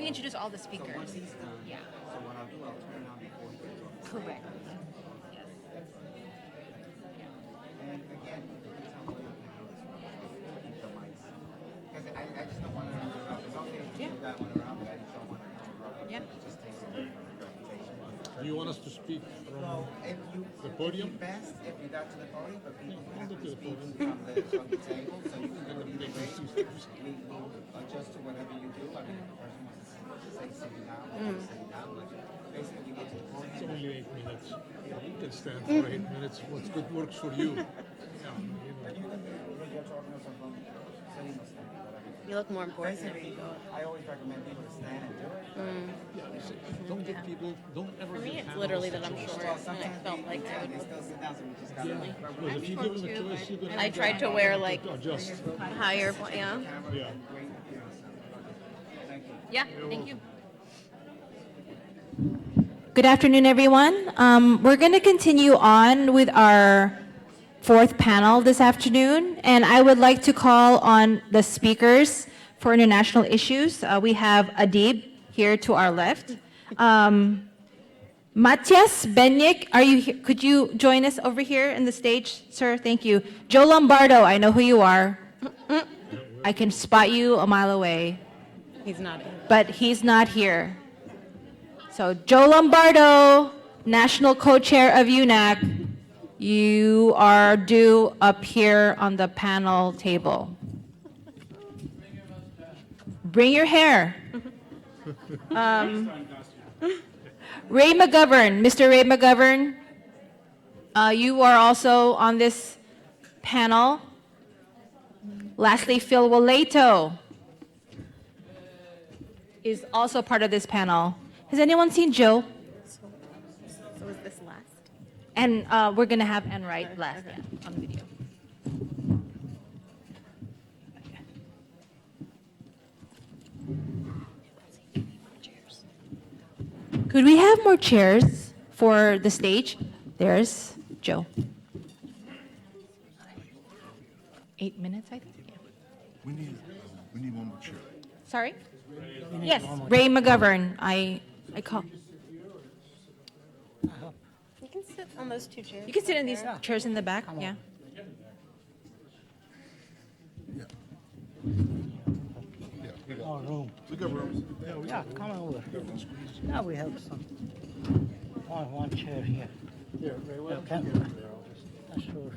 introduce all the speakers. So once he's done, Yeah. so what I'll do, I'll turn on before he gets on the stage. Correct. Yes. And again, you can tell me how to handle this one. Keep the mics. Because I just don't want to interrupt. It's okay if you got one around, but I just don't want to interrupt. Yeah. It just takes away from the presentation. Do you want us to speak from Well, if you, the podium? it'd be best if you got to the podium, but people I'll have go to to the speak podium. from the table, so you can do it either way. We adjust to whatever you do. I mean, if the person wants to say sitting down, sitting down, but basically you get to the It's podium. only 8 minutes. You can stand for 8 minutes. What's good works for you. Yeah, you know. You look more important if Basically, you go. I always recommend people to stand and do it. Don't get people, don't ever For me, give it's literally that I'm panels short, and I felt like I would. They still sit down, so we just got to Well, if you give them a choice, you're gonna I tried to wear like adjust. higher, yeah. Yeah. Yeah, thank you. Good afternoon, everyone. We're going to continue on with our fourth panel this afternoon, and I would like to call on the speakers for international issues. We have Adeeb here to our left. Matyas, Benyik, are you here? Could you join us over here in the stage, sir? Thank you. Joe Lombardo, I know who you are. I can spot you a mile away. He's not. But he's not here. So Joe Lombardo, National Co-Chair of UNAC, you are due up here on the panel table. Bring your hair. Ray McGovern, Mr. Ray McGovern, you are also on this panel. Lastly, Phil Waleto is also part of this panel. Has anyone seen Joe? So is this last? And we're going to have Ann Wright last on video. Could we have more chairs for the stage? There's Joe. 8 minutes, I think. Yeah. We need one more chair. Sorry? Yes, Ray McGovern. I call. You can sit on those two chairs. You can sit in these chairs in the back. Yeah. Yeah. Oh, room. We got rooms. Yeah, come over. Now we have some. One chair here. Yeah, Ray, well, Okay. Sure.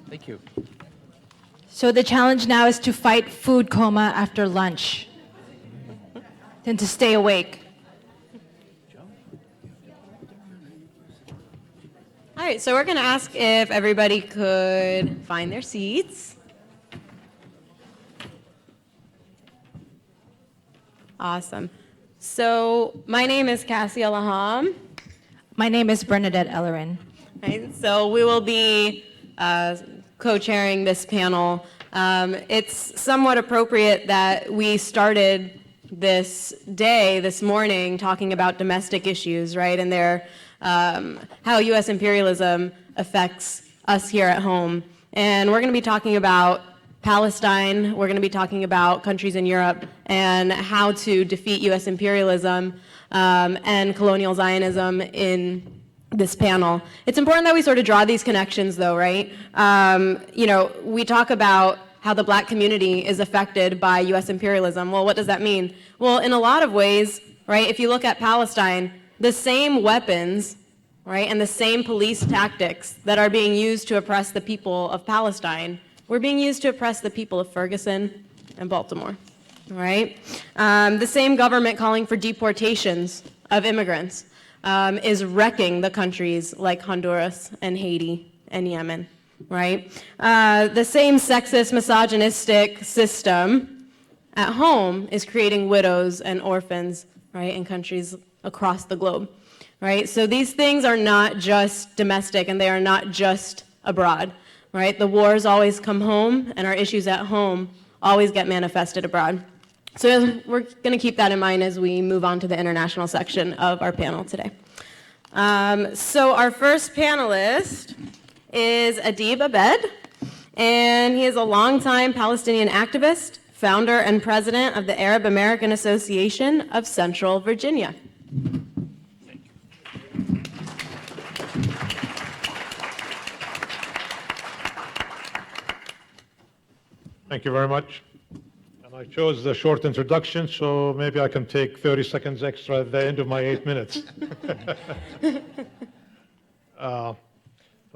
Thank you. So the challenge now is to fight food coma after lunch, then to stay awake. All right, so we're going to ask if everybody could find their seats. Awesome. So my name is Cassia Laham. My name is Bernadette Ellorin. Right, so we will be co-chairing this panel. It's somewhat appropriate that we started this day, this morning, talking about domestic issues, right, and how U.S. imperialism affects us here at home. And we're going to be talking about Palestine, we're going to be talking about countries in Europe, and how to defeat U.S. imperialism and colonial Zionism in this panel. It's important that we sort of draw these connections, though, right? We talk about how the black community is affected by U.S. imperialism. Well, what does that mean? Well, in a lot of ways, right, if you look at Palestine, the same weapons, right, and the same police tactics that are being used to oppress the people of Palestine were being used to oppress the people of Ferguson and Baltimore, right? The same government calling for deportations of immigrants is wrecking the countries like Honduras and Haiti and Yemen, right? The same sexist, misogynistic system at home is creating widows and orphans, right, in countries across the globe, right? So these things are not just domestic and they are not just abroad, right? The wars always come home and our issues at home always get manifested abroad. So we're going to keep that in mind as we move on to the international section of our panel today. So our first panelist is Adeeb Abed, and he is a longtime Palestinian activist, founder and president of the Arab American Association of Central Virginia. Thank you very much. And I chose the short introduction, so maybe I can take 30 seconds extra at the end of my 8 minutes. The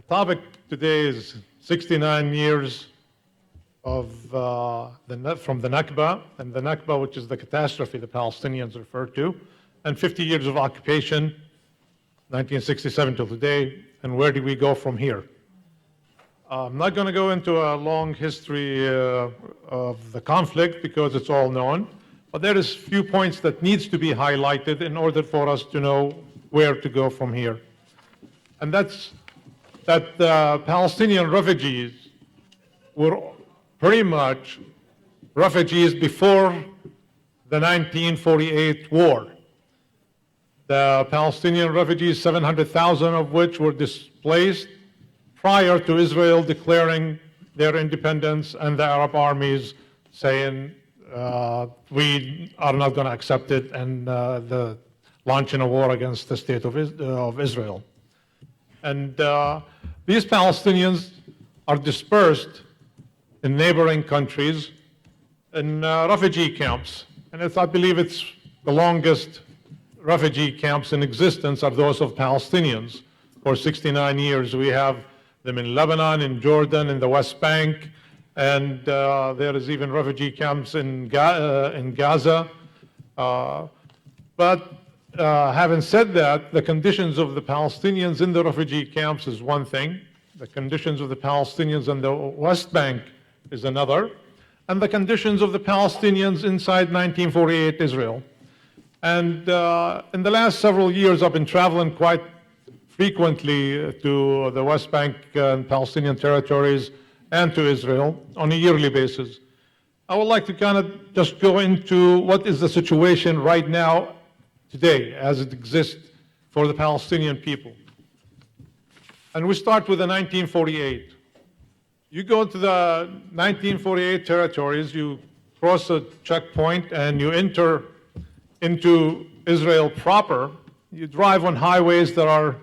topic today is 69 years of from the Nakba, and the Nakba, which is the catastrophe the Palestinians refer to, and 50 years of occupation, 1967 till today, and where do we go from here? I'm not going to go into a long history of the conflict because it's all known, but there is few points that needs to be highlighted in order for us to know where to go from here. And that's that Palestinian refugees were pretty much refugees before the 1948 war. The Palestinian refugees, 700,000 of which were displaced prior to Israel declaring their independence and the Arab armies saying we are not going to accept it and the launching a war against the state of Israel. And these Palestinians are dispersed in neighboring countries in refugee camps. And I believe it's the longest refugee camps in existence are those of Palestinians. For 69 years, we have them in Lebanon, in Jordan, in the West Bank, and there is even refugee camps in Gaza. But having said that, the conditions of the Palestinians in the refugee camps is one thing. The conditions of the Palestinians in the West Bank is another. And the conditions of the Palestinians inside 1948 Israel. And in the last several years, I've been traveling quite frequently to the West Bank and Palestinian territories and to Israel on a yearly basis. I would like to kind of just go into what is the situation right now, today, as it exists for the Palestinian people. And we start with the 1948. You go to the 1948 territories, you cross a checkpoint and you enter into Israel proper. You drive on highways that are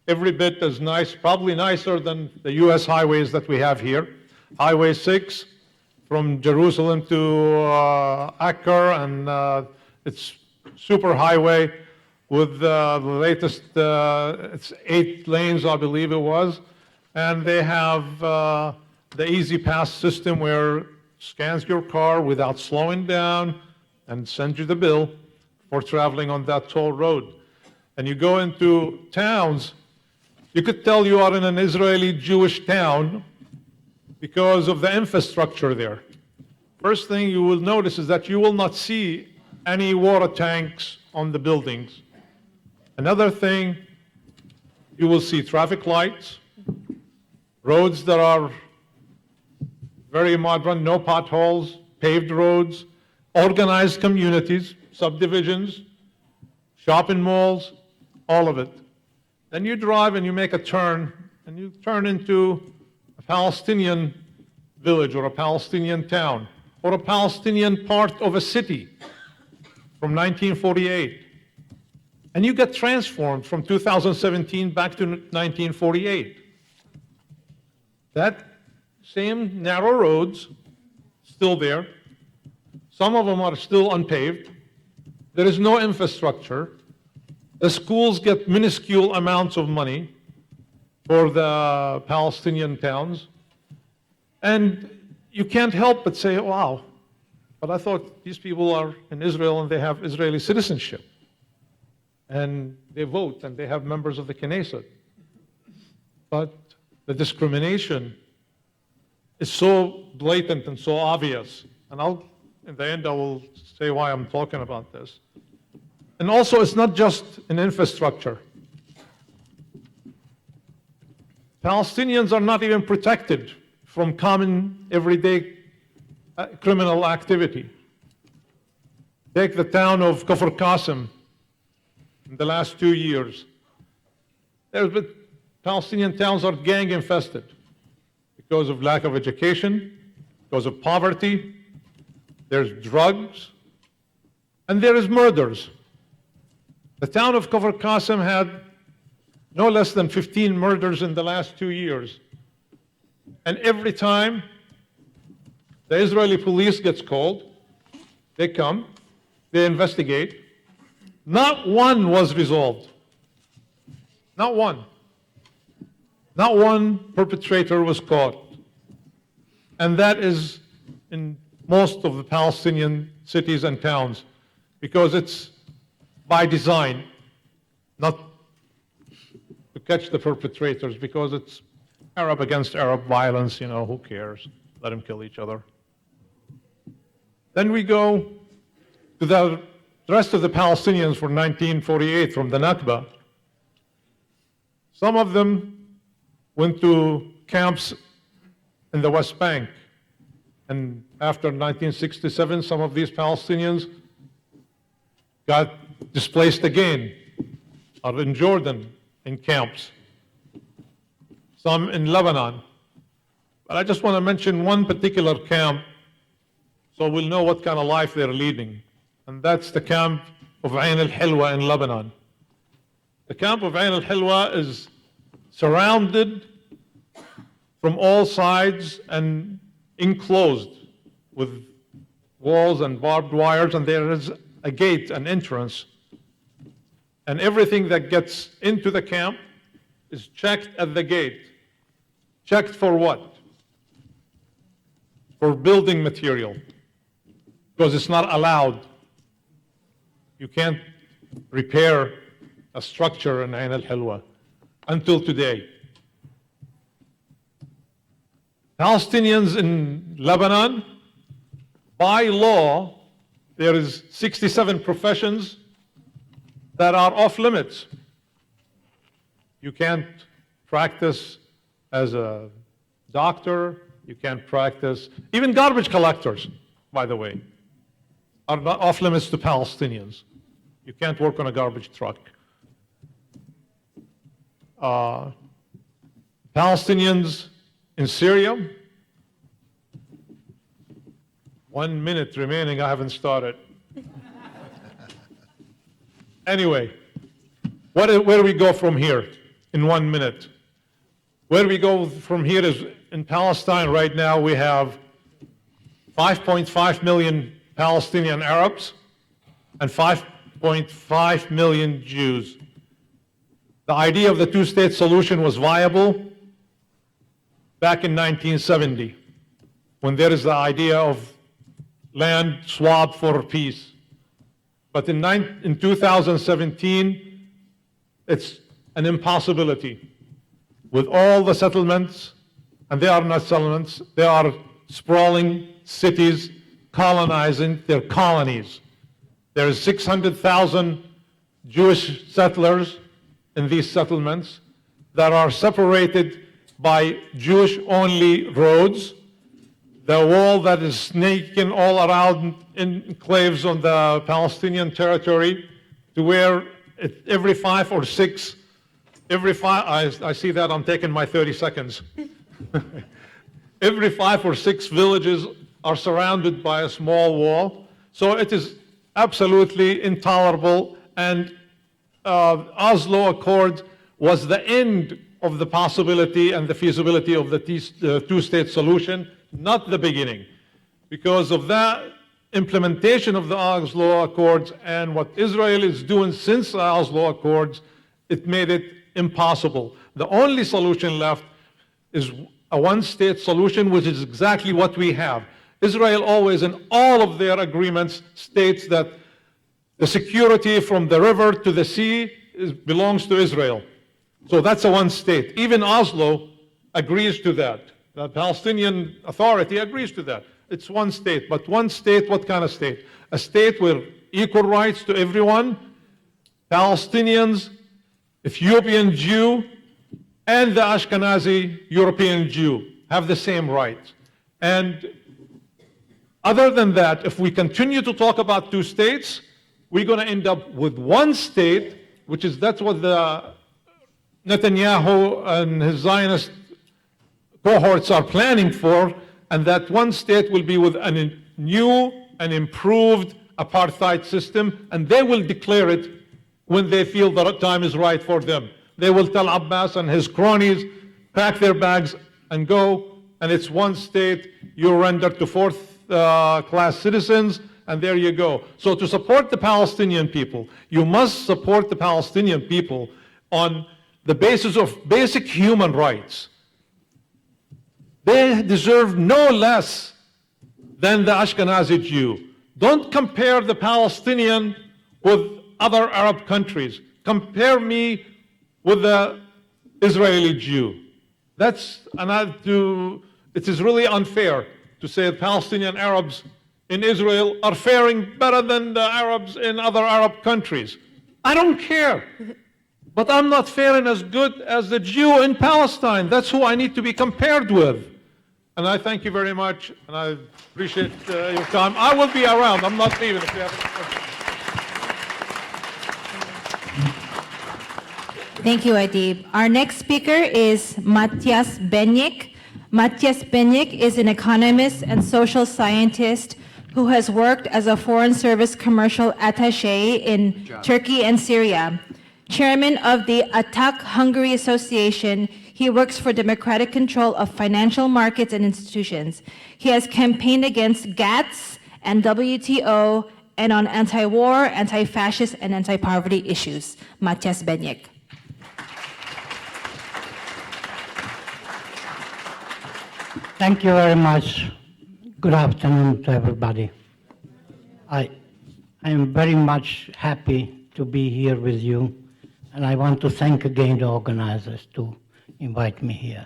every bit as nice, probably nicer than the US highways that we have here. Highway 6 from Jerusalem to Acre, and it's super highway with the latest, it's 8 lanes, I believe it was. And they have the Easy Pass system where it scans your car without slowing down and sends you the bill for traveling on that toll road. And you go into towns, you could tell you are in an Israeli Jewish town because of the infrastructure there. First thing you will notice is that you will not see any water tanks on the buildings. Another thing, you will see traffic lights, roads that are very modern, no potholes, paved roads, organized communities, subdivisions, shopping malls, all of it. Then you drive and you make a turn, and you turn into a Palestinian village or a Palestinian town or a Palestinian part of a city from 1948. And you get transformed from 2017 back to 1948. That same narrow roads, still there. Some of them are still unpaved. There is no infrastructure. The schools get minuscule amounts of money for the Palestinian towns. And you can't help but say, wow, but I thought these people are in Israel and they have Israeli citizenship. And they vote and they have members of the Knesset. But the discrimination is so blatant and so obvious. And in the end, I will say why I'm talking about this. And also, it's not just an infrastructure. Palestinians are not even protected from common, everyday criminal activity. Take the town of Kfar Qasim in the last 2 years. Palestinian towns are gang infested because of lack of education, because of poverty. there's drugs, and there is murders. The town of Kfar Qasim had no less than 15 murders in the last 2 years. And every time the Israeli police gets called, they come, they investigate. Not one was resolved. Not one. Not one perpetrator was caught. And that is in most of the Palestinian cities and towns, because it's by design, not to catch the perpetrators, because it's Arab against Arab violence, you know, who cares? Let them kill each other. Then we go to the rest of the Palestinians for 1948 from the Nakba. Some of them went to camps in the West Bank. And after 1967, some of these Palestinians got displaced again, or in Jordan, in camps. Some in Lebanon. But I just want to mention one particular camp so we'll know what kind of life they're leading. And that's the camp of Ain al-Hilwa in Lebanon. The camp of Ain al-Hilwa is surrounded from all sides and enclosed with walls and barbed wires, and there is a gate, an entrance. And everything that gets into the camp is checked at the gate. Checked for what? For building material. Because it's not allowed. You can't repair a structure in Ain al-Hilwa until today. Palestinians in Lebanon, by law, there is 67 professions that are off limits. You can't practice as a doctor, you can't practice, even garbage collectors, by the way, are not off limits to Palestinians. You can't work on a garbage truck. Palestinians in Syria, 1 minute remaining, I haven't started. Anyway, where do we go from here in 1 minute? Where we go from here is in Palestine right now we have 5.5 million Palestinian Arabs and 5.5 million Jews. The idea of the two-state solution was viable back in 1970, when there is the idea of land swap for peace. But in 2017, it's an impossibility. With all the settlements, and they are not settlements, they are sprawling cities, colonizing their colonies. There is 600,000 Jewish settlers in these settlements that are separated by Jewish-only roads. The wall that is snaking all around enclaves on the Palestinian territory, to where every 5 or 6, I see that I'm taking my 30 seconds. Every 5 or 6 villages are surrounded by a small wall. So it is absolutely intolerable, and Oslo Accord was the end of the possibility and the feasibility of the two-state solution, not the beginning. Because of that implementation of the Oslo Accords and what Israel is doing since the Oslo Accords, it made it impossible. The only solution left is a one-state solution, which is exactly what we have. Israel always, in all of their agreements, states that the security from the river to the sea belongs to Israel. So that's a one state. Even Oslo agrees to that. The Palestinian Authority agrees to that. It's one state. But one state, what kind of state? A state with equal rights to everyone, Palestinians, Ethiopian Jew, and the Ashkenazi European Jew have the same rights. And other than that, if we continue to talk about two states, we're going to end up with one state, that's what the Netanyahu and his Zionist cohorts are planning for, and that one state will be with a new an improved apartheid system, and they will declare it when they feel the time is right for them. They will tell Abbas and his cronies, pack their bags and go, and it's one state, you're rendered to fourth-class citizens, and there you go. So to support the Palestinian people, you must support the Palestinian people on the basis of basic human rights. They deserve no less than the Ashkenazi Jew. Don't compare the Palestinian with other Arab countries. Compare me with the Israeli Jew. It is really unfair to say that Palestinian Arabs in Israel are faring better than the Arabs in other Arab countries. I don't care. But I'm not faring as good as the Jew in Palestine. That's who I need to be compared with. And I thank you very much, and I appreciate your time. I will be around. I'm not leaving if you have any questions. Thank you, Adeeb. Our next speaker is Matyas Benyik. Matyas Benyik is an economist and social scientist who has worked as a Foreign Service commercial attaché in Turkey and Syria. Chairman of the ATTAC Hungary Association, he works for democratic control of financial markets and institutions. He has campaigned against GATS and WTO and on anti-war, anti-fascist, and anti-poverty issues. Matyas Benyik. Thank you very much. Good afternoon to everybody. I am very much happy to be here with you, and I want to thank again the organizers to invite me here.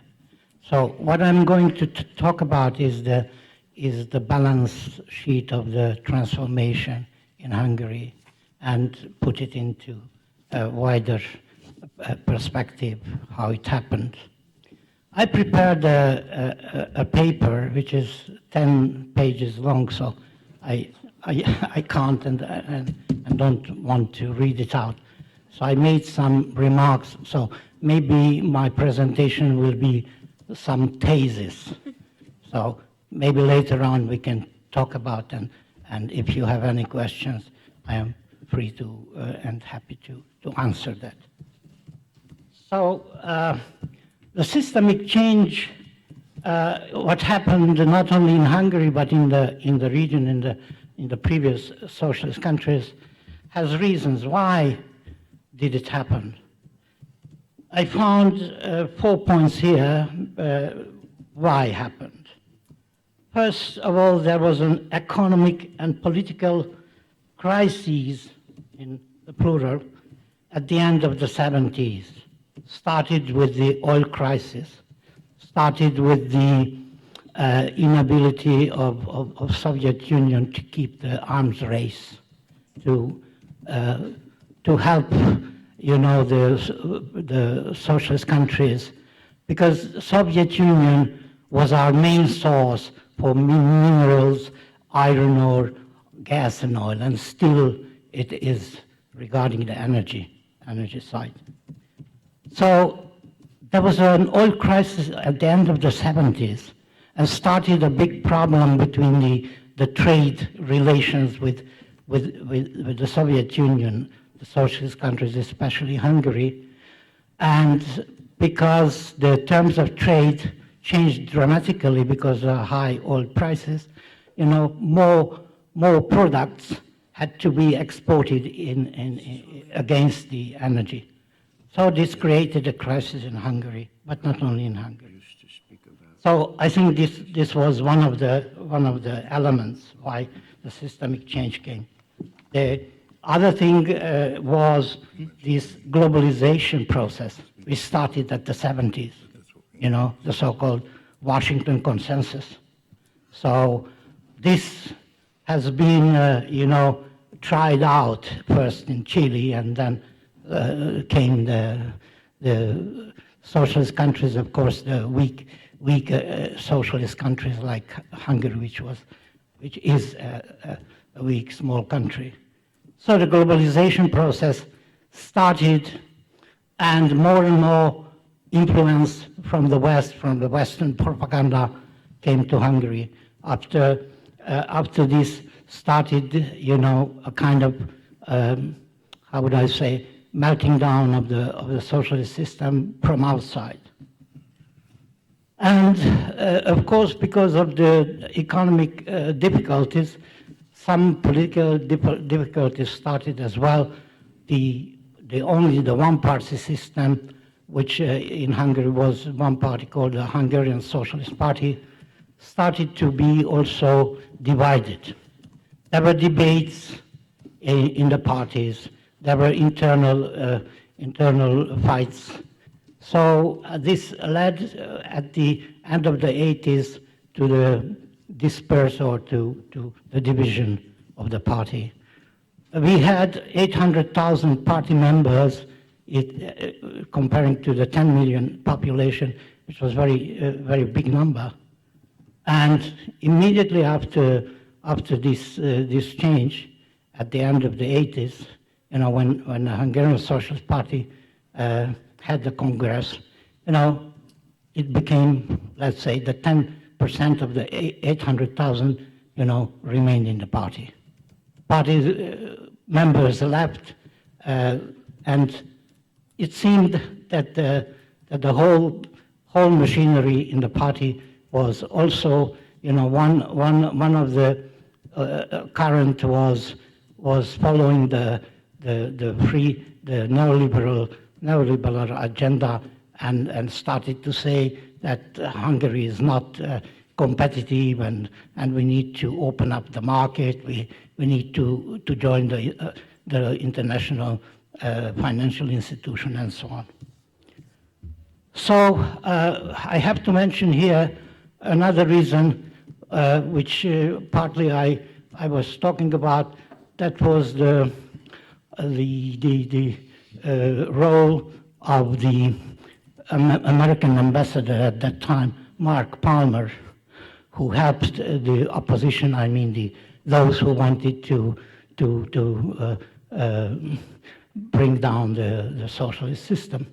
So what I'm going to talk about is the balance sheet of the transformation in Hungary and put it into a wider perspective, how it happened. I prepared a paper which is 10 pages long, so I can't and don't want to read it out. So I made some remarks, so maybe my presentation will be some thesis. So maybe later on we can talk about and if you have any questions, I am free to and happy to answer that. So the systemic change, what happened not only in Hungary but in the region, in the previous socialist countries, has reasons. Why did it happen? I found 4 points here why it happened. First of all, there was an economic and political crisis, in the plural, at the end of the 70s. Started with the oil crisis, started with the inability of Soviet Union to keep the arms race, to help, you know, the socialist countries, because Soviet Union was our main source for minerals, iron ore, gas and oil, and still it is regarding the energy side. So there was an oil crisis at the end of the 70s and started a big problem between the trade relations with the Soviet Union, the socialist countries, especially Hungary. And because the terms of trade changed dramatically because of high oil prices, you know, more products had to be exported against the energy. So this created a crisis in Hungary, but not only in Hungary. So I think this was one of the elements why the systemic change came. The other thing was this globalization process. We started at the 70s, you know, the so-called Washington Consensus. So this has been, you know, tried out first in Chile, and then came the socialist countries, of course, the weak socialist countries like Hungary, which is a weak, small country. So the globalization process started, and more influence from the West, from the Western propaganda, came to Hungary after this started, a kind of, how would I say, melting down of the socialist system from outside. And of course, because of the economic difficulties, some political difficulties started as well. Only the one-party system, which in Hungary was one party called the Hungarian Socialist Party, started to be also divided. There were debates in the parties. There were internal fights. So this led at the end of the 80s to the disperse or to the division of the party. We had 800,000 party members, comparing to the 10 million population, which was very big number. And immediately after this change, at the end of the 80s, when the Hungarian Socialist Party had the Congress, it became, let's say, the 10% of the 800,000, remained in the party. Party members left, and it seemed that the whole machinery in the party was also, one of the current was following the neoliberal agenda, and started to say that Hungary is not competitive, and we need to open up the market. We need to join the international financial institution and so on. So I have to mention here another reason, which partly I was talking about. That was the role of the American ambassador at that time, Mark Palmer, who helped the opposition. I mean, those who wanted to bring down the socialist system.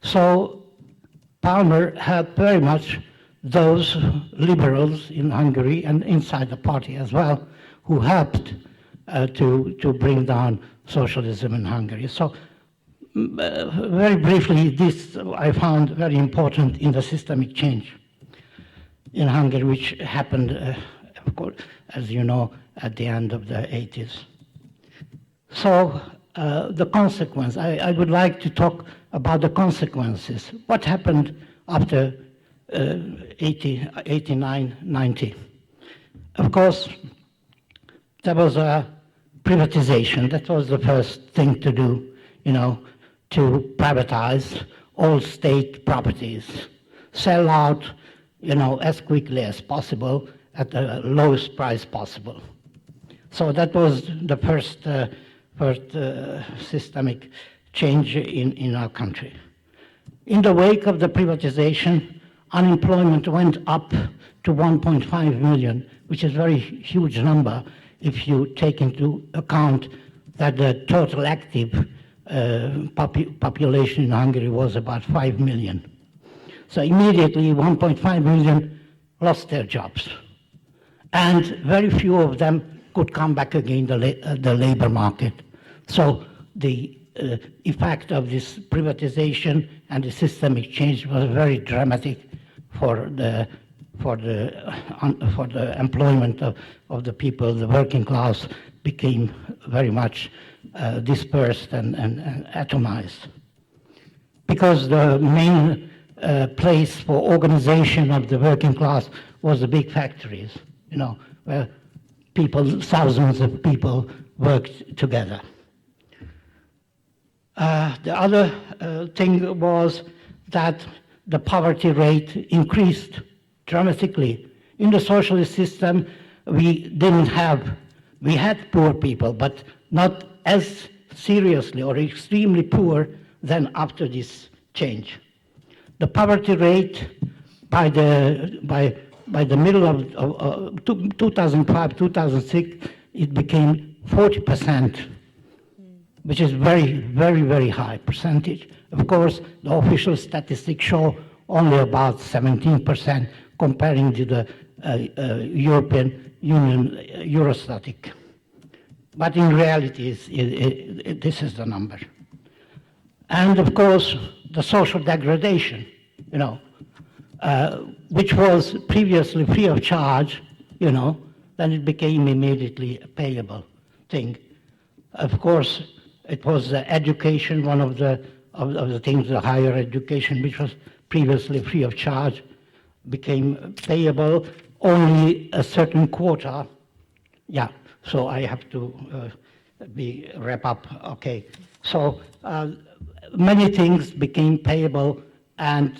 So Palmer helped very much those liberals in Hungary and inside the party as well, who helped to bring down socialism in Hungary. So very briefly, this I found very important in the systemic change in Hungary, which happened, of course, as you know, at the end of the 80s. So the consequence, I would like to talk about the consequences. What happened after 89, 90? Of course, there was a privatization. That was the first thing to do, to privatize all state properties, sell out, as quickly as possible at the lowest price possible. So that was the first systemic change in our country. In the wake of the privatization, unemployment went up to 1.5 million, which is a very huge number if you take into account that the total active population in Hungary was about 5 million. So immediately 1.5 million lost their jobs. And very few of them could come back again to the labor market. So the effect of this privatization and the systemic change was very dramatic for the employment of the people. The working class became very much dispersed and atomized, because the main place for organization of the working class was the big factories, where thousands of people worked together. The other thing was that the poverty rate increased dramatically. In the socialist system, we had poor people, but not as seriously or extremely poor than after this change. The poverty rate by the middle of 2005, 2006, it became 40%, which is very, very, very high percentage. Of course, the official statistics show only about 17% comparing to the European Union Eurostatic. But in reality, this is the number. And of course, the social degradation, you know, which was previously free of charge, you know, then it became immediately a payable thing. Of course, it was education, one of the things, the higher education, which was previously free of charge, became payable only a certain quota. Yeah, so I have to wrap up. Okay, so many things became payable, and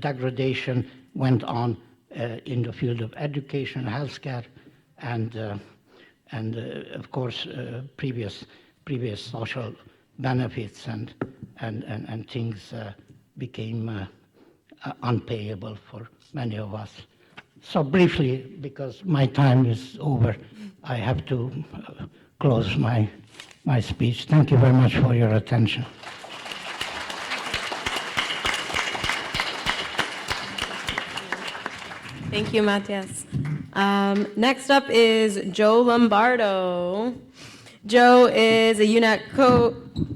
degradation went on in the field of education, healthcare, and of course previous social benefits and things became unpayable for many of us. So briefly, because my time is over, I have to close my speech. Thank you very much for your attention. Thank you, Matyas. Next up is Joe Lombardo. Joe is a UNAC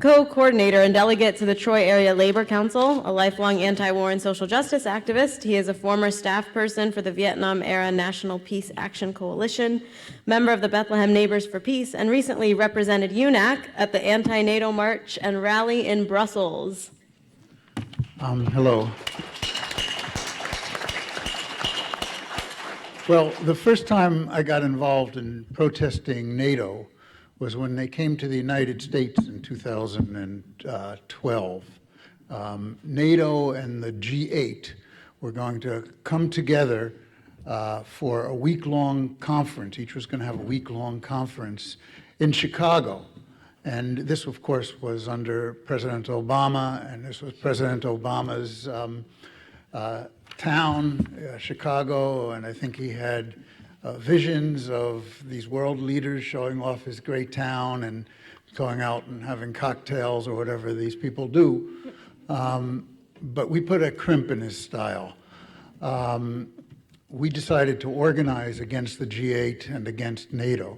co-coordinator and delegate to the Troy Area Labor Council, a lifelong anti-war and social justice activist. He is a former staff person for the Vietnam-era National Peace Action Coalition, member of the Bethlehem Neighbors for Peace, and recently represented UNAC at the anti-NATO march and rally in Brussels. Hello. Well, the first time I got involved in protesting NATO was when they came to the United States in 2012. NATO and the G8 were going to come together for a week-long conference. Each was going to have a week-long conference in Chicago. And this, of course, was under President Obama, and this was President Obama's town, Chicago, and I think he had visions of these world leaders showing off his great town and going out and having cocktails or whatever these people do. But we put a crimp in his style. We decided to organize against the G8 and against NATO.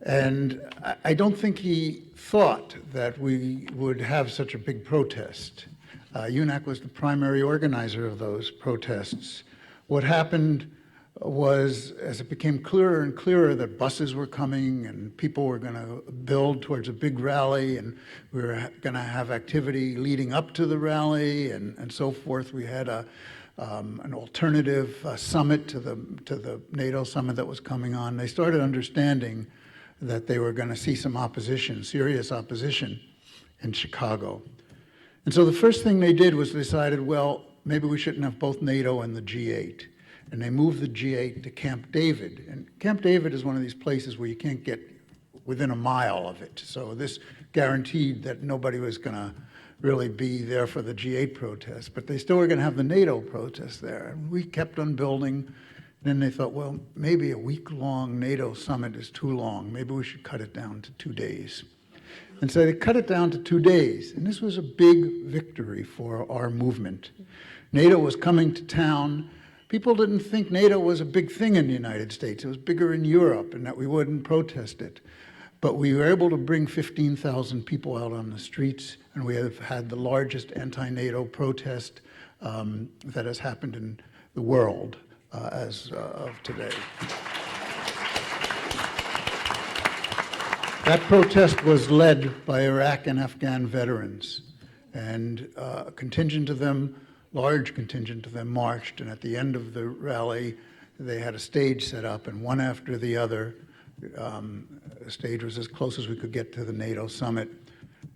And I don't think he thought that we would have such a big protest. UNAC was the primary organizer of those protests. What happened was, as it became clearer and clearer that buses were coming and people were going to build towards a big rally, and we were going to have activity leading up to the rally and so forth, we had an alternative summit to the NATO summit that was coming on. They started understanding that they were going to see some opposition, serious opposition in Chicago. And so the first thing they did was decided, well, maybe we shouldn't have both NATO and the G8. And they moved the G8 to Camp David. And Camp David is one of these places where you can't get within a mile of it. So this guaranteed that nobody was going to really be there for the G8 protest. But they still were going to have the NATO protest there. And we kept on building. Then they thought, well, maybe a week-long NATO summit is too long. Maybe we should cut it down to 2 days. And so they cut it down to 2 days. And this was a big victory for our movement. NATO was coming to town. People didn't think NATO was a big thing in the United States. It was bigger in Europe, and that we wouldn't protest it. But we were able to bring 15,000 people out on the streets, and we have had the largest anti-NATO protest that has happened in the world as of today. That protest was led by Iraq and Afghan veterans, and a contingent of them, large contingent of them, marched, and at the end of the rally, they had a stage set up, and one after the other, the stage was as close as we could get to the NATO summit.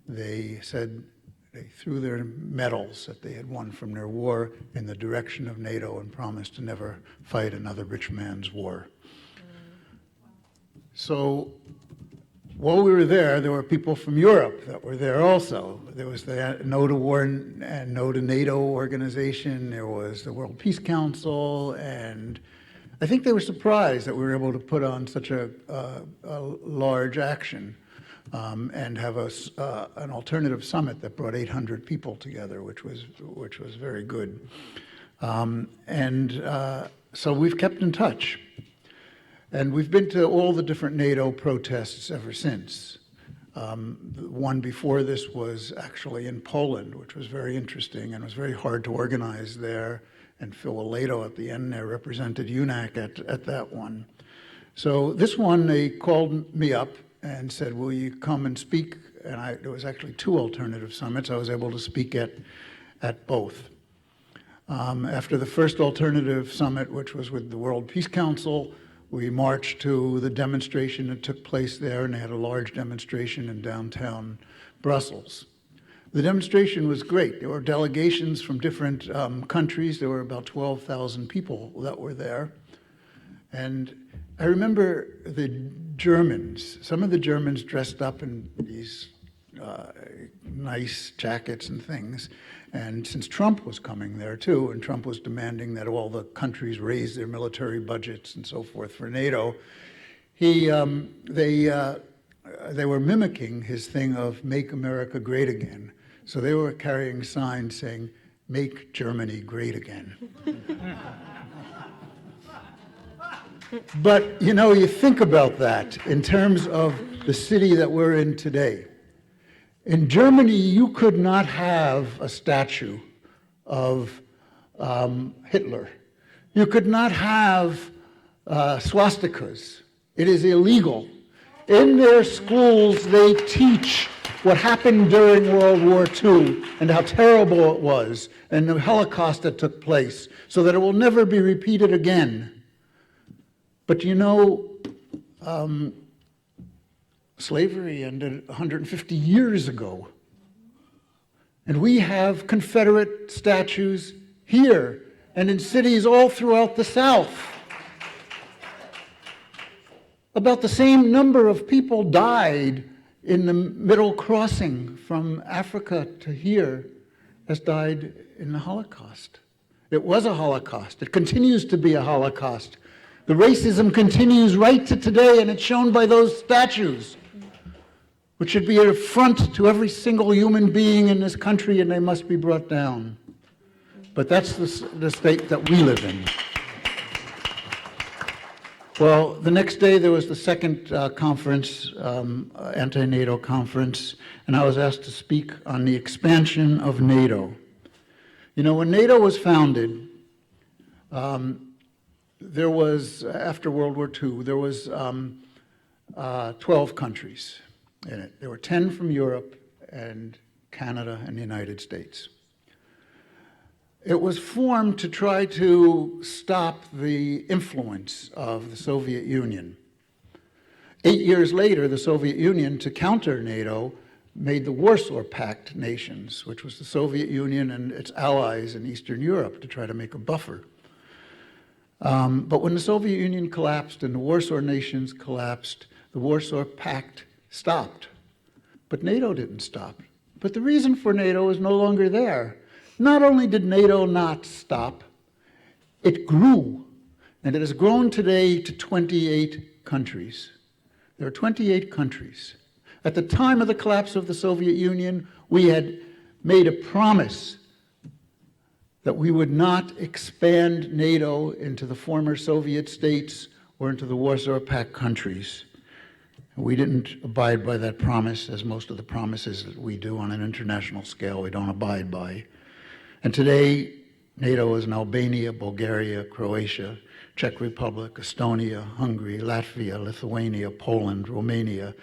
They said they threw their medals that they had won from their war in the direction of NATO and promised to never fight another rich man's war. So while we were there were people from Europe that were there also. There was the No to War and No to NATO organization. There was the World Peace Council, and I think they were surprised that we were able to put on such a large action and have an alternative summit that brought 800 people together, which was very good. So we've kept in touch. And we've been to all the different NATO protests ever since. The one before this was actually in Poland, which was very interesting and was very hard to organize there. And Phil Aledo at the end there represented UNAC at that one. So this one, they called me up and said, will you come and speak? And there was actually 2 alternative summits. I was able to speak at both. After the first alternative summit, which was with the World Peace Council, we marched to the demonstration that took place there, and they had a large demonstration in downtown Brussels. The demonstration was great. There were delegations from different countries. There were about 12,000 people that were there. And I remember the Germans, some of the Germans dressed up in these nice jackets and things. And since Trump was coming there too, and Trump was demanding that all the countries raise their military budgets and so forth for NATO, they were mimicking his thing of "Make America Great Again." So they were carrying signs saying, "Make Germany Great Again." But, you know, you think about that in terms of the city that we're in today. In Germany, you could not have a statue of Hitler. You could not have swastikas. It is illegal. In their schools, they teach what happened during World War II and how terrible it was and the Holocaust that took place so that it will never be repeated again. But you know, slavery ended 150 years ago. And we have Confederate statues here and in cities all throughout the South. About the same number of people died in the middle crossing from Africa to here as died in the Holocaust. It was a Holocaust. It continues to be a Holocaust. The racism continues right to today, and it's shown by those statues, which should be an affront to every single human being in this country, and they must be brought down. But that's the state that we live in. Well, the next day there was the second conference, anti-NATO conference, and I was asked to speak on the expansion of NATO. You know, when NATO was founded, there was, after World War II, there was 12 countries in it. There were 10 from Europe and Canada and the United States. It was formed to try to stop the influence of the Soviet Union. 8 years later, the Soviet Union, to counter NATO, made the Warsaw Pact nations, which was the Soviet Union and its allies in Eastern Europe, to try to make a buffer. But when the Soviet Union collapsed and the Warsaw nations collapsed, the Warsaw Pact stopped. But NATO didn't stop. But the reason for NATO is no longer there. Not only did NATO not stop, it grew. And it has grown today to 28 countries. There are 28 countries. At the time of the collapse of the Soviet Union, we had made a promise that we would not expand NATO into the former Soviet states or into the Warsaw Pact countries. We didn't abide by that promise, as most of the promises that we do on an international scale we don't abide by. And today, NATO is in Albania, Bulgaria, Croatia, Czech Republic, Estonia, Hungary, Latvia, Lithuania, Poland, Romania,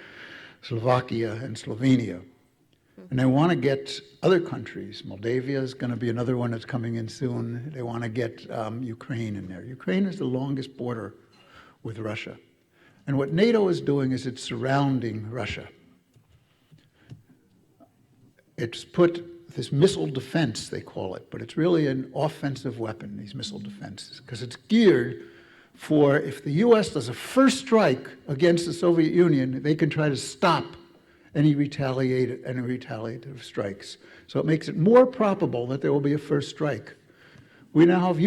Slovakia, and Slovenia. And they want to get other countries. Moldavia is going to be another one that's coming in soon. They want to get Ukraine in there. Ukraine is the longest border with Russia. And what NATO is doing is it's surrounding Russia. It's put this missile defense, they call it, but it's really an offensive weapon, these missile defenses, because it's geared for if the US does a first strike against the Soviet Union, they can try to stop any retaliative strikes. So it makes it more probable that there will be a first strike. We now have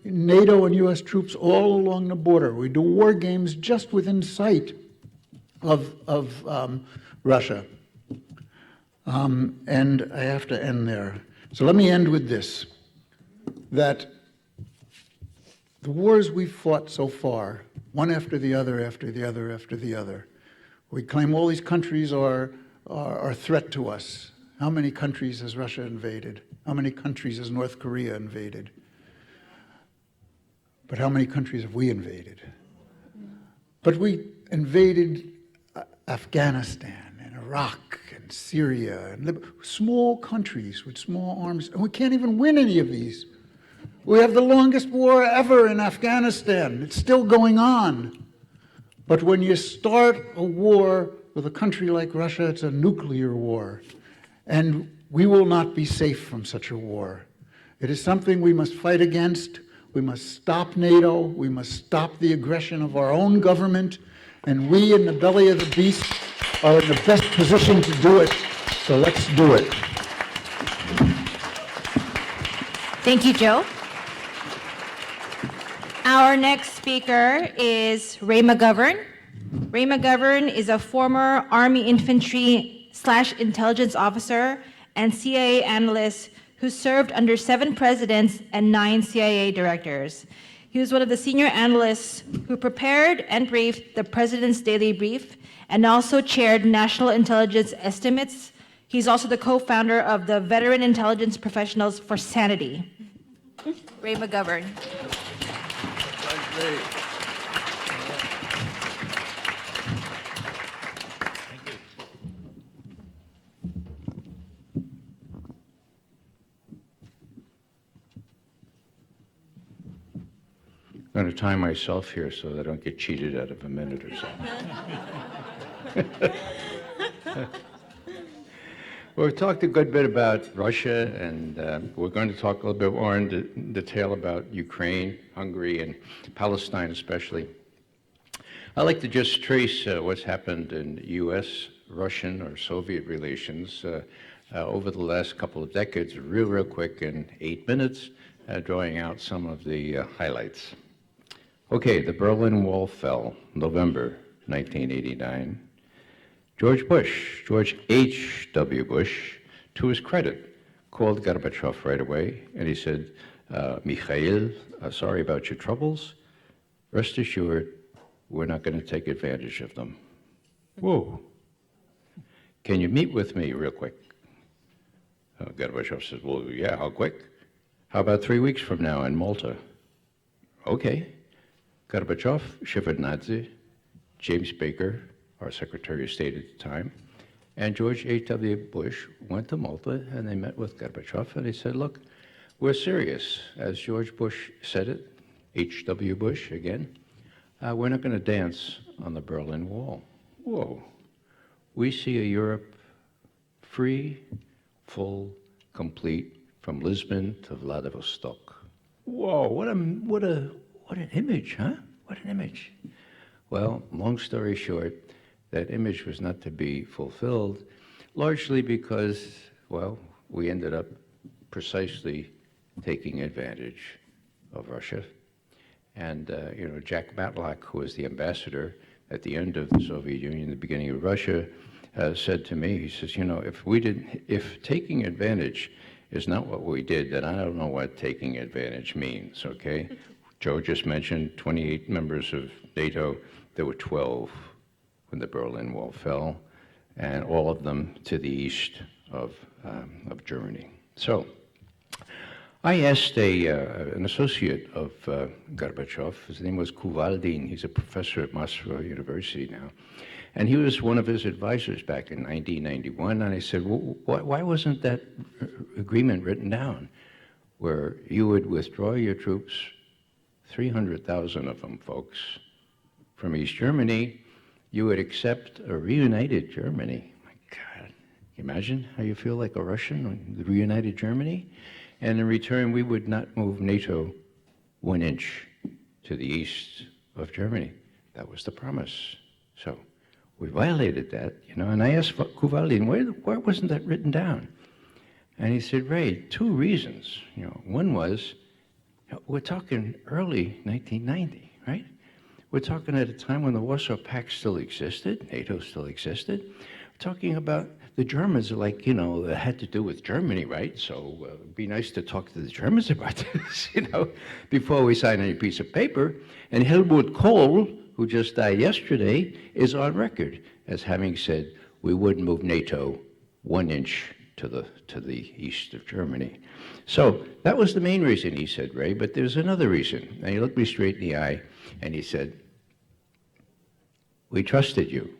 NATO and US troops all along the border. We do war games just within sight of Russia. And I have to end there. So let me end with this. that the wars we've fought so far, one after the other, after the other, after the other, we claim all these countries are a threat to us. How many countries has Russia invaded? How many countries has North Korea invaded? But how many countries have we invaded? But we invaded Afghanistan and Iraq and Syria and Libya, small countries with small armies, and we can't even win any of these. We have the longest war ever in Afghanistan. It's still going on. But when you start a war with a country like Russia, it's a nuclear war. And we will not be safe from such a war. It is something we must fight against. We must stop NATO. We must stop the aggression of our own government. And we in the belly of the beast are in the best position to do it. So let's do it. Thank you, Joe. Our next speaker is Ray McGovern. Ray McGovern is a former Army infantry/intelligence officer and CIA analyst who served under 7 presidents and 9 CIA directors. He was one of the senior analysts who prepared and briefed the President's Daily Brief and also chaired National Intelligence Estimates. He's also the co-founder of the Veteran Intelligence Professionals for Sanity. Ray McGovern. I'm going to time myself here so that I don't get cheated out of a minute or so. Well, we've talked a good bit about Russia, and we're going to talk a little bit more in detail about Ukraine, Hungary, and Palestine especially. I'd like to just trace what's happened in U.S., Russian, or Soviet relations over the last couple of decades, real quick in 8 minutes, drawing out some of the highlights. Okay, the Berlin Wall fell November 1989. George H.W. Bush, to his credit, called Gorbachev right away, and he said, Mikhail, sorry about your troubles. Rest assured, we're not going to take advantage of them. Whoa. Can you meet with me real quick? Gorbachev says, well, yeah, how quick? How about 3 weeks from now in Malta? Okay. Gorbachev, Shevardnadze, James Baker, our Secretary of State at the time, and George H.W. Bush went to Malta, and they met with Gorbachev, and they said, look, we're serious. As George Bush said it, H.W. Bush again, we're not going to dance on the Berlin Wall. Whoa. We see a Europe free, full, complete, from Lisbon to Vladivostok. Whoa, what an image, huh? What an image. Well, long story short, that image was not to be fulfilled, largely because, well, we ended up precisely taking advantage of Russia. And, Jack Matlock, who was the ambassador at the end of the Soviet Union, the beginning of Russia, said to me, he says, if taking advantage is not what we did, then I don't know what taking advantage means, okay? Joe just mentioned 28 members of NATO. There were 12 when the Berlin Wall fell, and all of them to the east of Germany. So I asked an associate of Gorbachev, his name was Kuvaldin, he's a professor at Moscow University now, and he was one of his advisors back in 1991, and I said, well, why wasn't that agreement written down, where you would withdraw your troops, 300,000 of them, folks, from East Germany, you would accept a reunited Germany. My God, can you imagine how you feel like a Russian when the reunited Germany? And in return, we would not move NATO 1 inch to the east of Germany. That was the promise. So we violated that, and I asked Kuvaldin, why wasn't that written down? And he said, Ray, 2 reasons. One was, we're talking early 1990, right? We're talking at a time when the Warsaw Pact still existed, NATO still existed. We're talking about the Germans are like, you know, it had to do with Germany, right? So it'd be nice to talk to the Germans about this, you know, before we sign any piece of paper. And Helmut Kohl, who just died yesterday, is on record as having said, we wouldn't move NATO 1 inch to the east of Germany. So that was the main reason, he said, Ray, but there's another reason. And he looked me straight in the eye and he said, we trusted you.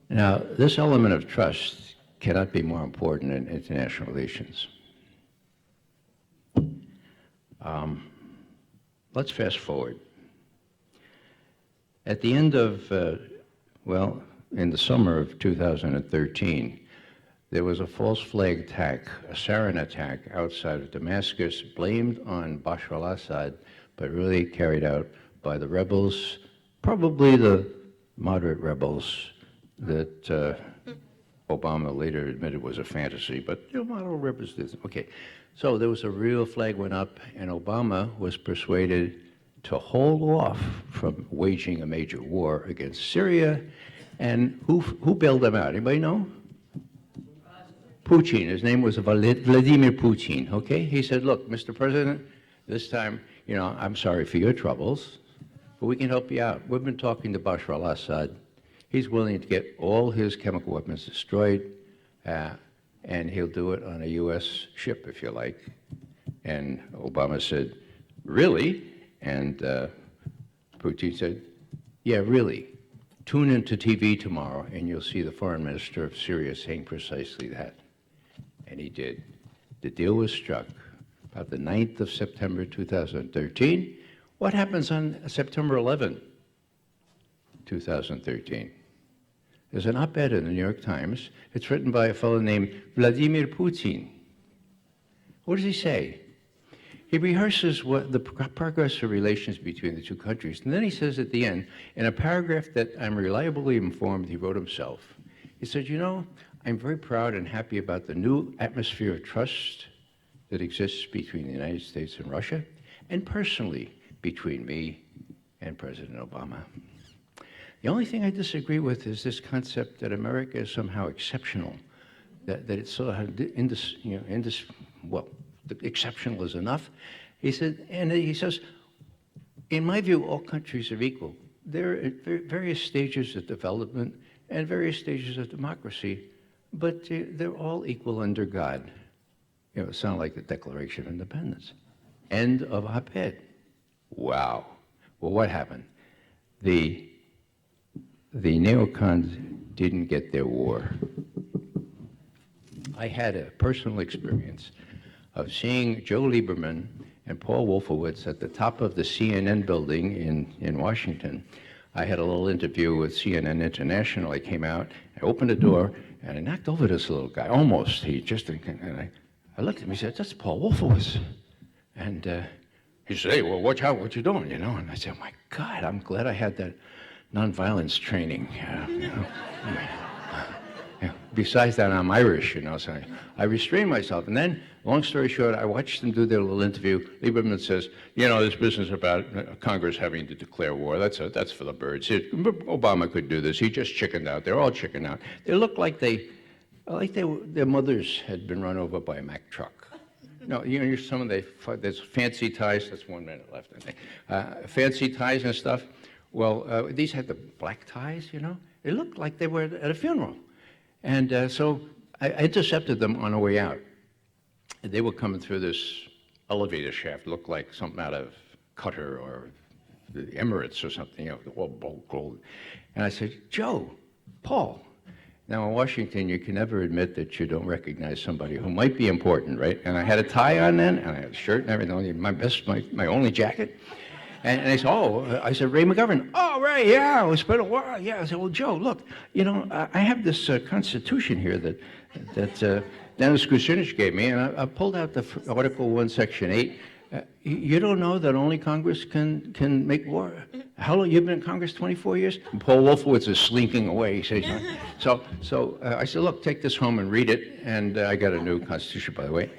Now, this element of trust cannot be more important in international relations. Let's fast forward. At the end of, in the summer of 2013, there was a false flag attack, a sarin attack outside of Damascus, blamed on Bashar al-Assad, but really carried out by the rebels, probably the moderate rebels that Obama later admitted was a fantasy, but you know, moderate rebels did. Okay, so there was a real flag went up, and Obama was persuaded to hold off from waging a major war against Syria. And who bailed them out? Anybody know? Putin. His name was Vladimir Putin. Okay, he said, "Look, Mr. President, this time, you know, I'm sorry for your troubles, but we can help you out. We've been talking to Bashar al-Assad. He's willing to get all his chemical weapons destroyed, and he'll do it on a U.S. ship, if you like." And Obama said, "Really?" And Putin said, "Yeah, really. Tune into TV tomorrow, and you'll see the foreign minister of Syria saying precisely that." And he did. The deal was struck about the 9th of September 2013. What happens on September 11, 2013? There's an op-ed in the New York Times. It's written by a fellow named Vladimir Putin. What does he say? He rehearses what the progress of relations between the two countries. And then he says at the end, in a paragraph that I'm reliably informed he wrote himself, he said, "You know, I'm very proud and happy about the new atmosphere of trust that exists between the United States and Russia, and personally between me and President Obama. The only thing I disagree with is this concept that America is somehow exceptional, that it's so, exceptional is enough." He said, and he says, "In my view, all countries are equal. They're at various stages of development and various stages of democracy, but they're all equal under God." You know, it sounded like the Declaration of Independence. End of op-ed. Wow. Well, what happened? The neocons didn't get their war. I had a personal experience of seeing Joe Lieberman and Paul Wolfowitz at the top of the CNN building in Washington. I had a little interview with CNN International. I came out, I opened the door, and I knocked over this little guy, almost. I looked at him, he said, "That's Paul Wolfowitz." And he said, "Hey, well, watch out, what you doing, you know?" And I said, "Oh my God, I'm glad I had that nonviolence training." You know? Besides that, I'm Irish, you know, so I restrained myself. And then, long story short, I watched them do their little interview. Lieberman says, "You know, this business about Congress having to declare war, that's for the birds. Obama could do this. He just chickened out. They're all chickened out." They look like their mothers had been run over by a Mack truck. No, you know, some of there's fancy ties. That's 1 minute left, I think. Fancy ties and stuff. Well, these had the black ties, you know. They looked like they were at a funeral. And so I intercepted them on the way out. And they were coming through this elevator shaft, looked like something out of Qatar or the Emirates or something, you know, all gold. And I said, "Joe, Paul." Now in Washington, you can never admit that you don't recognize somebody who might be important, right? And I had a tie on then, and I had a shirt and everything, my only jacket. And they said, "Oh," I said, "Ray McGovern." "Oh, Ray, yeah, it's been a while." Yeah, I said, "Well, Joe, look, you know, I have this Constitution here that Dennis Kucinich gave me, and I pulled out the Article 1, Section 8. You don't know that only Congress can make war? How long, you've been in Congress 24 years? And Paul Wolfowitz is slinking away. He says, so I said, "Look, take this home and read it." And I got a new Constitution, by the way.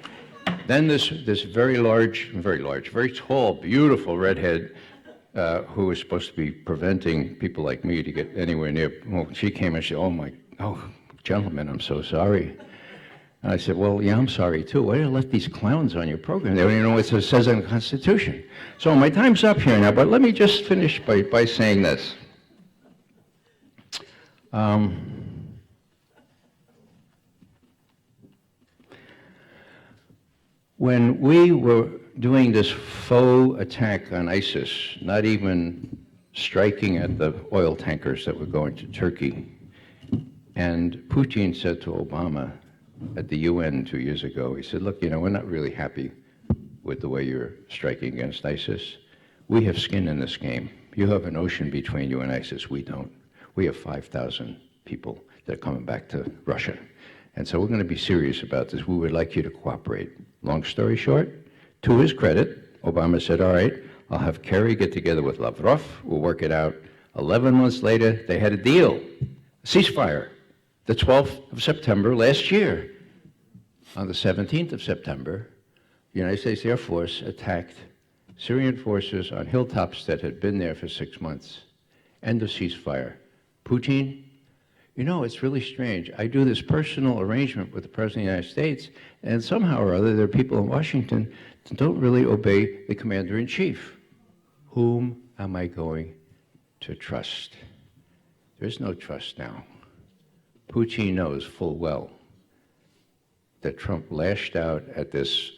Then this very large, very tall, beautiful redhead who was supposed to be preventing people like me to get anywhere near, well, she came and she said, oh, gentlemen, I'm so sorry. And I said, well, yeah, I'm sorry too. Why do you let these clowns on your program? They don't even know what it says in the Constitution. So my time's up here now, but let me just finish by saying this. When we were doing this faux attack on ISIS, not even striking at the oil tankers that were going to Turkey, and Putin said to Obama at the UN 2 years ago, he said, look, we're not really happy with the way you're striking against ISIS. We have skin in this game. You have an ocean between you and ISIS. We don't. We have 5,000 people that are coming back to Russia. And so we're going to be serious about this. We would like you to cooperate. Long story short, to his credit, Obama said, all right, I'll have Kerry get together with Lavrov. We'll work it out. 11 months later, they had a deal, a ceasefire, the 12th of September last year. On the 17th of September, the United States Air Force attacked Syrian forces on hilltops that had been there for 6 months. End of ceasefire. Putin, it's really strange. I do this personal arrangement with the President of the United States, and somehow or other, there are people in Washington that don't really obey the Commander-in-Chief. Whom am I going to trust? There's no trust now. Putin knows full well that Trump lashed out at this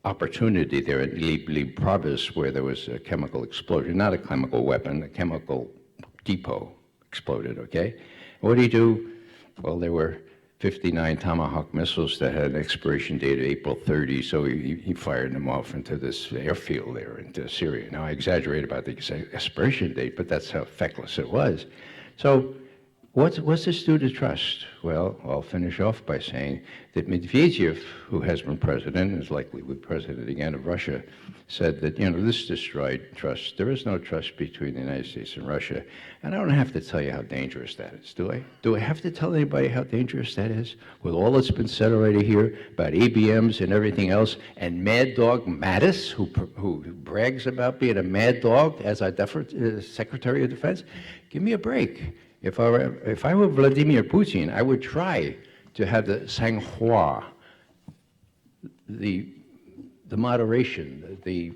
opportunity there at Lombardo, where there was a chemical explosion, not a chemical weapon, a chemical depot exploded, okay? What did he do? Well, there were 59 Tomahawk missiles that had an expiration date of April 30, so he fired them off into this airfield there into Syria. Now, I exaggerate about the expiration date, but that's how feckless it was. So what's this do to trust? Well, I'll finish off by saying that Medvedev, who has been president and is likely to be president again of Russia, said that, this destroyed trust. There is no trust between the United States and Russia. And I don't have to tell you how dangerous that is, do I? Do I have to tell anybody how dangerous that is? With all that's been said already here about ABMs and everything else, and Mad Dog Mattis, who brags about being a mad dog as our Secretary of Defense, give me a break. If I were Vladimir Putin, I would try to have the sang-froid, the moderation, the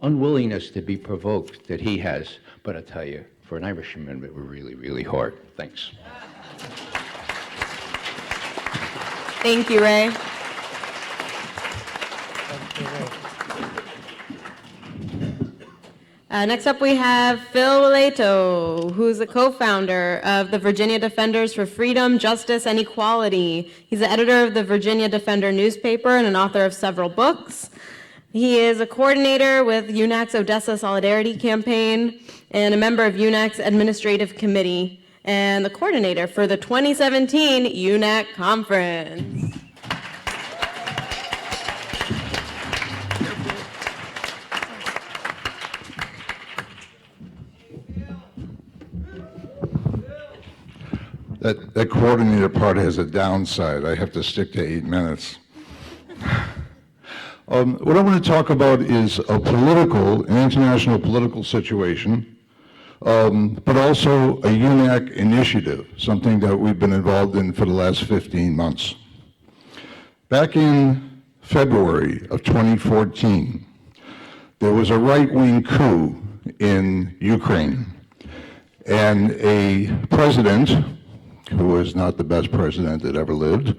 unwillingness to be provoked that he has. But I tell you, for an Irishman, it were really, really hard. Thanks. Thank you, Ray. Next up, we have Phil Wileto, who's a co-founder of the Virginia Defenders for Freedom, Justice, and Equality. He's the editor of the Virginia Defender newspaper and an author of several books. He is a coordinator with UNAC's Odessa Solidarity Campaign and a member of UNAC's Administrative Committee and the coordinator for the 2017 UNAC Conference. That coordinator part has a downside. I have to stick to 8 minutes. What I want to talk about is an international political situation, but also a UNAC initiative, something that we've been involved in for the last 15 months. Back in February of 2014, there was a right-wing coup in Ukraine, and a president who was not the best president that ever lived,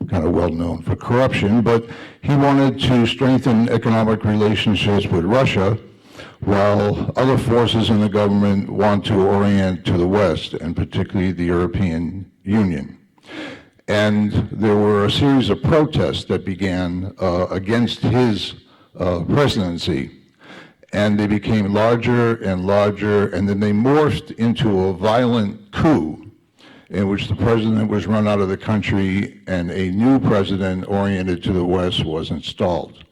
kind of well known for corruption, but he wanted to strengthen economic relationships with Russia, while other forces in the government want to orient to the West, and particularly the European Union. And there were a series of protests that began against his presidency, and they became larger and larger, and then they morphed into a violent coup in which the president was run out of the country and a new president oriented to the West was installed.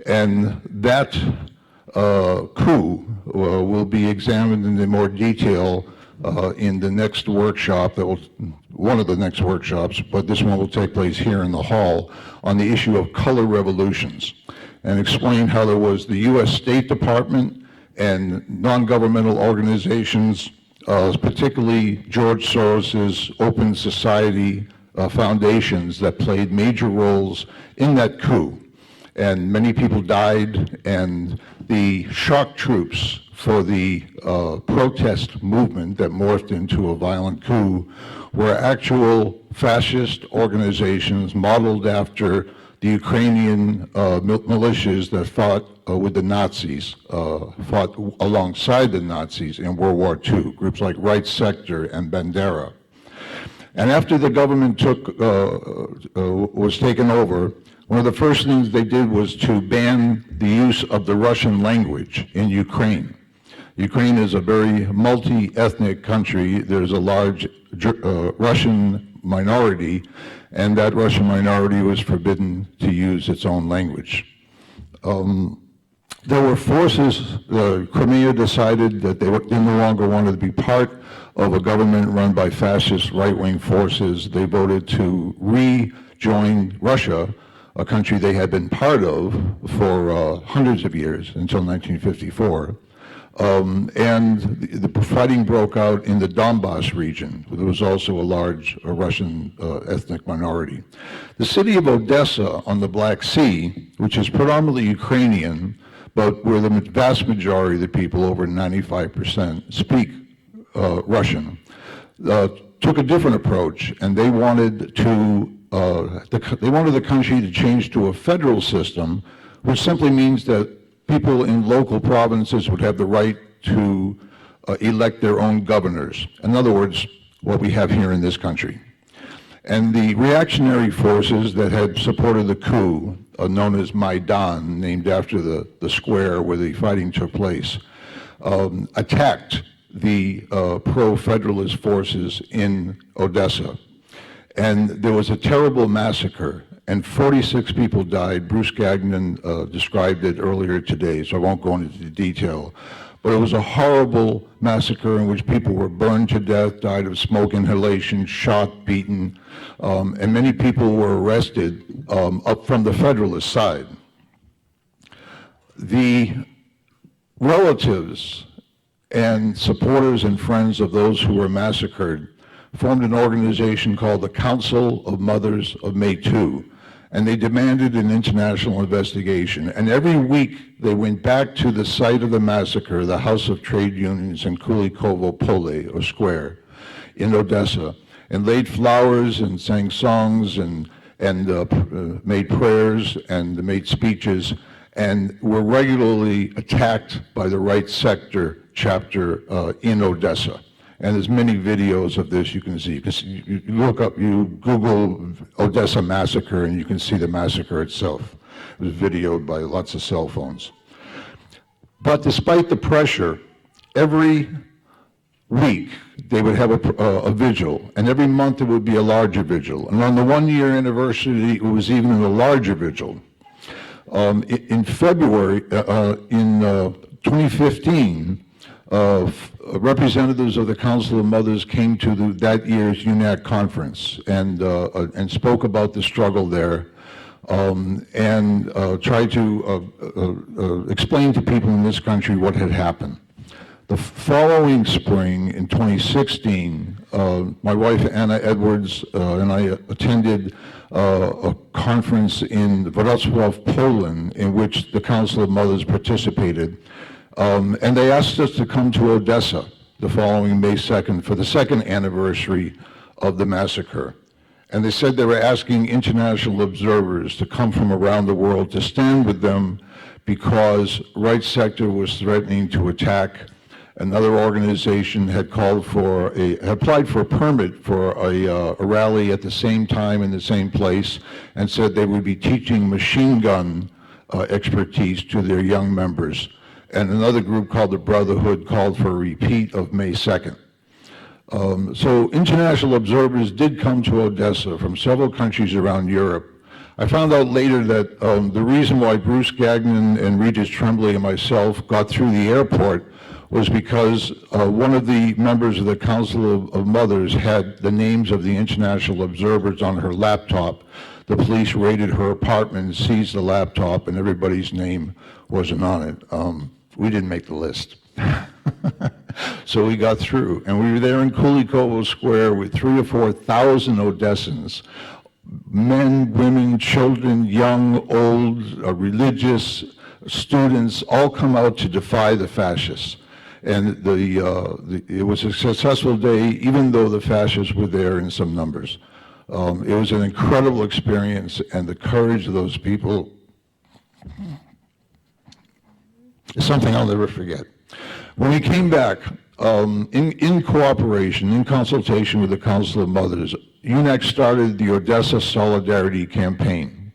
And that coup will be examined in more detail in the next workshop, one of the next workshops, but this one will take place here in the hall, on the issue of color revolutions, and explain how there was the US State Department and non-governmental organizations, particularly George Soros's Open Society foundations that played major roles in that coup. And many people died, and the shock troops for the protest movement that morphed into a violent coup were actual fascist organizations modeled after the Ukrainian militias that fought with the Nazis, fought alongside the Nazis in World War II, groups like Wright Sector and Bandera. And after the government was taken over, one of the first things they did was to ban the use of the Russian language in Ukraine. Ukraine is a very multi-ethnic country. There's a large Russian minority, and that Russian minority was forbidden to use its own language. There were forces, Crimea decided that they no longer wanted to be part of a government run by fascist right-wing forces. They voted to rejoin Russia, a country they had been part of for hundreds of years until 1954. And the fighting broke out in the Donbass region. There was also a large Russian ethnic minority. The city of Odessa on the Black Sea, which is predominantly Ukrainian, but where the vast majority of the people, over 95%, speak Russian, took a different approach, and they wanted the country to change to a federal system, which simply means that people in local provinces would have the right to elect their own governors. In other words, what we have here in this country. And the reactionary forces that had supported the coup, known as Maidan, named after the square where the fighting took place, attacked the pro-federalist forces in Odessa. And there was a terrible massacre, and 46 people died. Bruce Gagnon described it earlier today, so I won't go into the detail. But it was a horrible massacre in which people were burned to death, died of smoke inhalation, shot, beaten, and many people were arrested up from the Federalist side. The relatives and supporters and friends of those who were massacred formed an organization called the Council of Mothers of May 2, and they demanded an international investigation. And every week they went back to the site of the massacre, the House of Trade Unions in Kulikovo Pole, or Square, in Odessa, and laid flowers and sang songs and made prayers and made speeches, and were regularly attacked by the Wright Sector chapter in Odessa. And there's many videos of this you can see. You look up, you Google Odessa massacre, and you can see the massacre itself. It was videoed by lots of cell phones. But despite the pressure, every week they would have a vigil, and every month it would be a larger vigil. And on the one-year anniversary, it was even a larger vigil. In February, in 2015, representatives of the Council of Mothers came to that year's UNAC conference and spoke about the struggle there and tried to explain to people in this country what had happened. The following spring, in 2016, my wife Anna Edwards and I attended a conference in Wrocław, Poland, in which the Council of Mothers participated. And they asked us to come to Odessa the following May 2nd for the second anniversary of the massacre. And they said they were asking international observers to come from around the world to stand with them because Wright Sector was threatening to attack. Another organization had applied for a permit for a rally at the same time in the same place and said they would be teaching machine gun expertise to their young members. And another group called the Brotherhood called for a repeat of May 2nd. So international observers did come to Odessa from several countries around Europe. I found out later that the reason why Bruce Gagnon and Regis Tremblay and myself got through the airport was because one of the members of the Council of Mothers had the names of the international observers on her laptop. The police raided her apartment, seized the laptop, and everybody's name wasn't on it. We didn't make the list. So we got through, and we were there in Kulikovo Square with 3,000 or 4,000 Odessans, men, women, children, young, old, religious, students, all come out to defy the fascists. And it was a successful day, even though the fascists were there in some numbers. It was an incredible experience, and the courage of those people is something I'll never forget. When we came back, in cooperation, in consultation with the Council of Mothers, UNAC started the Odessa Solidarity Campaign.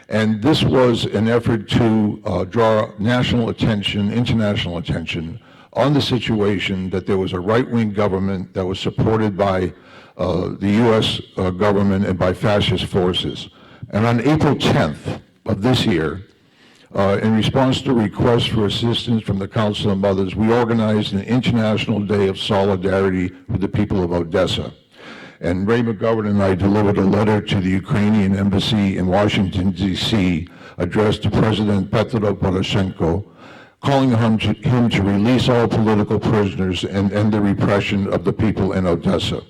And this was an effort to draw national attention, international attention, on the situation that there was a right-wing government that was supported by the U.S. Government and by fascist forces. And on April 10th of this year, in response to requests for assistance from the Council of Mothers, we organized an International Day of Solidarity with the people of Odessa. And Ray McGovern and I delivered a letter to the Ukrainian Embassy in Washington, D.C., addressed to President Petro Poroshenko, calling on him to release all political prisoners and end the repression of the people in Odessa.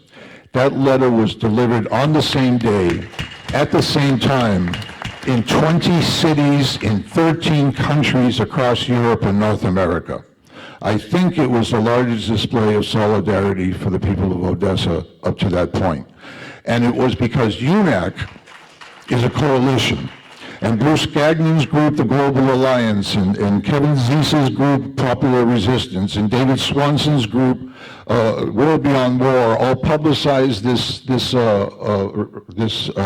That letter was delivered on the same day, at the same time, in 20 cities in 13 countries across Europe and North America. I think it was the largest display of solidarity for the people of Odessa up to that point. And it was because UNAC is a coalition. And Bruce Gagnon's group, the Global Alliance, and Kevin Zeis's group, Popular Resistance, and David Swanson's group, World Beyond War, all publicized this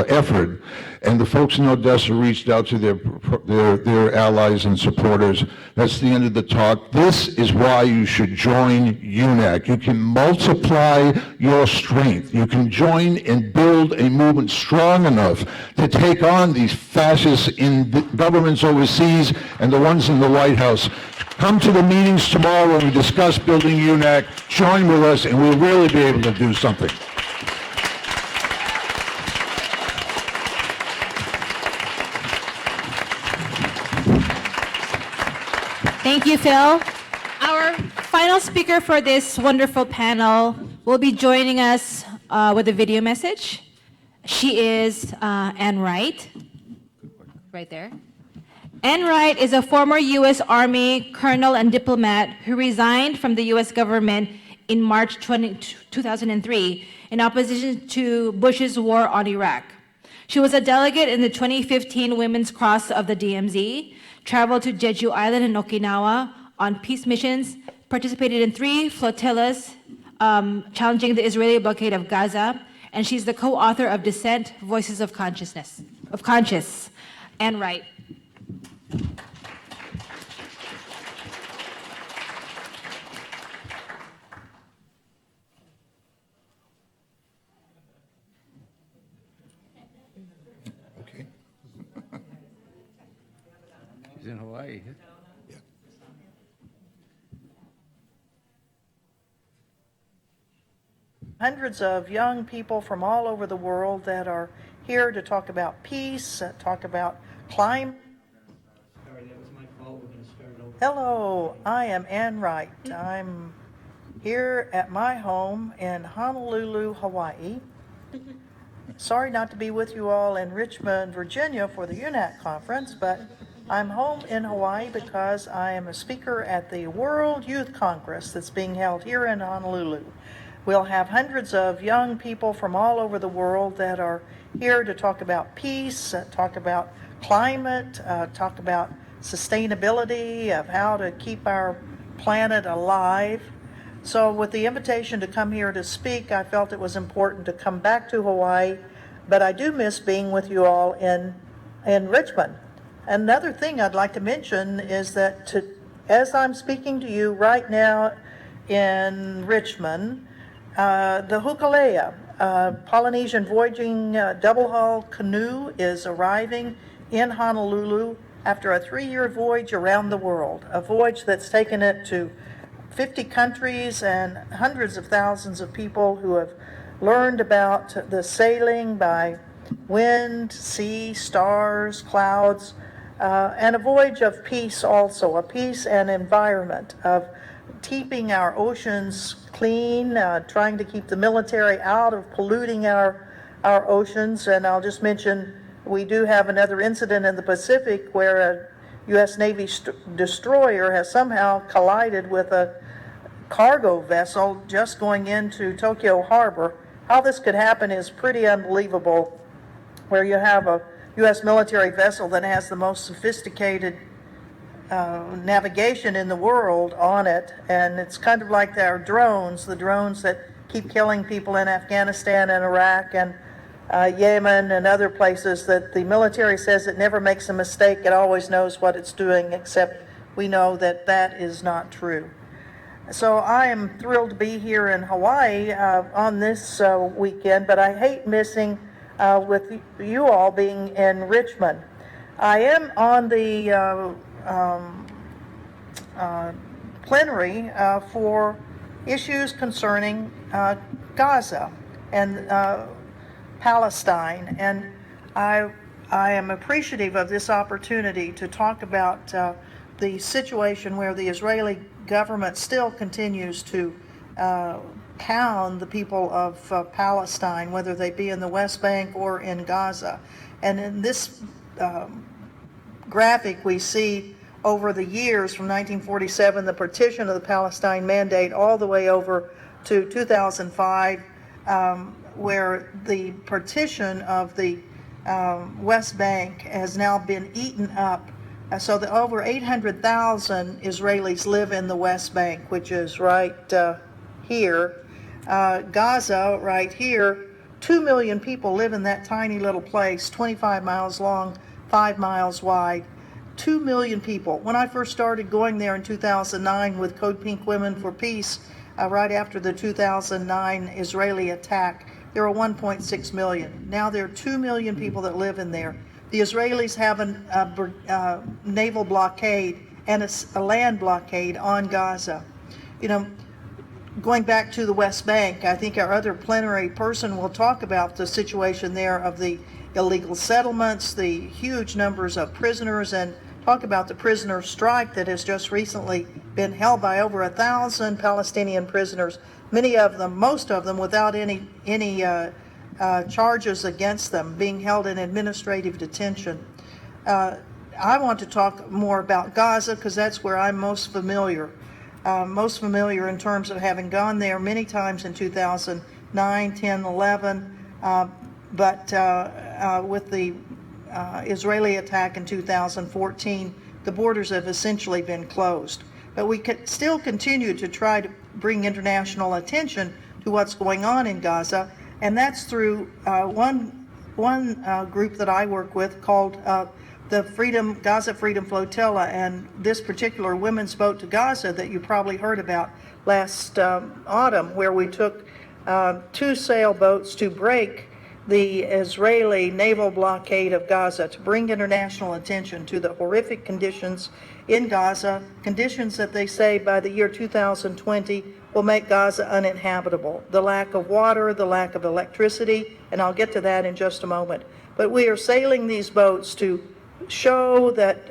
effort. And the folks in Odessa reached out to their allies and supporters. That's the end of the talk. This is why you should join UNAC. You can multiply your strength. You can join and build a movement strong enough to take on these fascists in the governments overseas and the ones in the White House. Come to the meetings tomorrow when we discuss building UNAC. Join with us, and we'll really be able to do something. Thank you, Phil. Our final speaker for this wonderful panel will be joining us with a video message. She is Ann Wright. Right there. Ann Wright is a former U.S. Army colonel and diplomat who resigned from the U.S. government in March 2003 in opposition to Bush's war on Iraq. She was a delegate in the 2015 Women's Cross of the DMZ, traveled to Jeju Island and Okinawa on peace missions, participated in 3 flotillas challenging the Israeli blockade of Gaza, and she's the co-author of Dissent, Voices of Conscience. Ann Wright. Okay. He's in Hawaii. Yeah. Hundreds of young people from all over the world that are here to talk about peace, talk about climate. Sorry, that was my fault. We're going to start over. Hello, I am Ann Wright. I'm here at my home in Honolulu, Hawaii. Sorry not to be with you all in Richmond, Virginia for the UNAC conference, but I'm home in Hawaii because I am a speaker at the World Youth Congress that's being held here in Honolulu. We'll have hundreds of young people from all over the world that are here to talk about peace, talk about climate, talk about sustainability, of how to keep our planet alive. So with the invitation to come here to speak, I felt it was important to come back to Hawaii, but I do miss being with you all in Richmond. Another thing I'd like to mention is that as I'm speaking to you right now in Richmond, the Hokulea, Polynesian voyaging double-hull canoe is arriving in Honolulu after a 3-year voyage around the world, a voyage that's taken it to 50 countries and hundreds of thousands of people who have learned about the sailing by wind, sea, stars, clouds, and a voyage of peace also, a peace and environment of keeping our oceans clean, trying to keep the military out of polluting our oceans. And I'll just mention, we do have another incident in the Pacific where a U.S. Navy destroyer has somehow collided with a cargo vessel just going into Tokyo Harbor. How this could happen is pretty unbelievable, where you have a U.S. military vessel that has the most sophisticated navigation in the world on it, and it's kind of like our drones, the drones that keep killing people in Afghanistan and Iraq and Yemen and other places, that the military says it never makes a mistake, it always knows what it's doing, except we know that that is not true. So I am thrilled to be here in Hawaii on this weekend, but I hate missing with you all being in Richmond. I am on the plenary for issues concerning Gaza and Palestine, and I am appreciative of this opportunity to talk about the situation where the Israeli government still continues to pound the people of Palestine, whether they be in the West Bank or in Gaza. And in this graphic, we see over the years from 1947, the partition of the Palestine Mandate, all the way over to 2005, where the partition of the West Bank has now been eaten up. So that over 800,000 Israelis live in the West Bank, which is right here. Gaza, right here, 2 million people live in that tiny little place, 25 miles long, 5 miles wide. 2 million people. When I first started going there in 2009 with Code Pink Women for Peace, right after the 2009 Israeli attack, there were 1.6 million. Now there are 2 million people that live in there. The Israelis have a naval blockade and a land blockade on Gaza. You know, going back to the West Bank, I think our other plenary person will talk about the situation there of the illegal settlements, the huge numbers of prisoners, and talk about the prisoner strike that has just recently been held by over 1,000 Palestinian prisoners, many of them, most of them without any charges against them, being held in administrative detention. I want to talk more about Gaza because that's where I'm most familiar in terms of having gone there many times in 2009, 10, 11, but with the Israeli attack in 2014, the borders have essentially been closed. But we could still continue to try to bring international attention to what's going on in Gaza, and that's through one group that I work with called the Gaza Freedom Flotilla, and this particular women's boat to Gaza that you probably heard about last autumn, where we took 2 sailboats to break the Israeli naval blockade of Gaza, to bring international attention to the horrific conditions in Gaza, conditions that they say by the year 2020 will make Gaza uninhabitable. The lack of water, the lack of electricity, and I'll get to that in just a moment. But we are sailing these boats to show that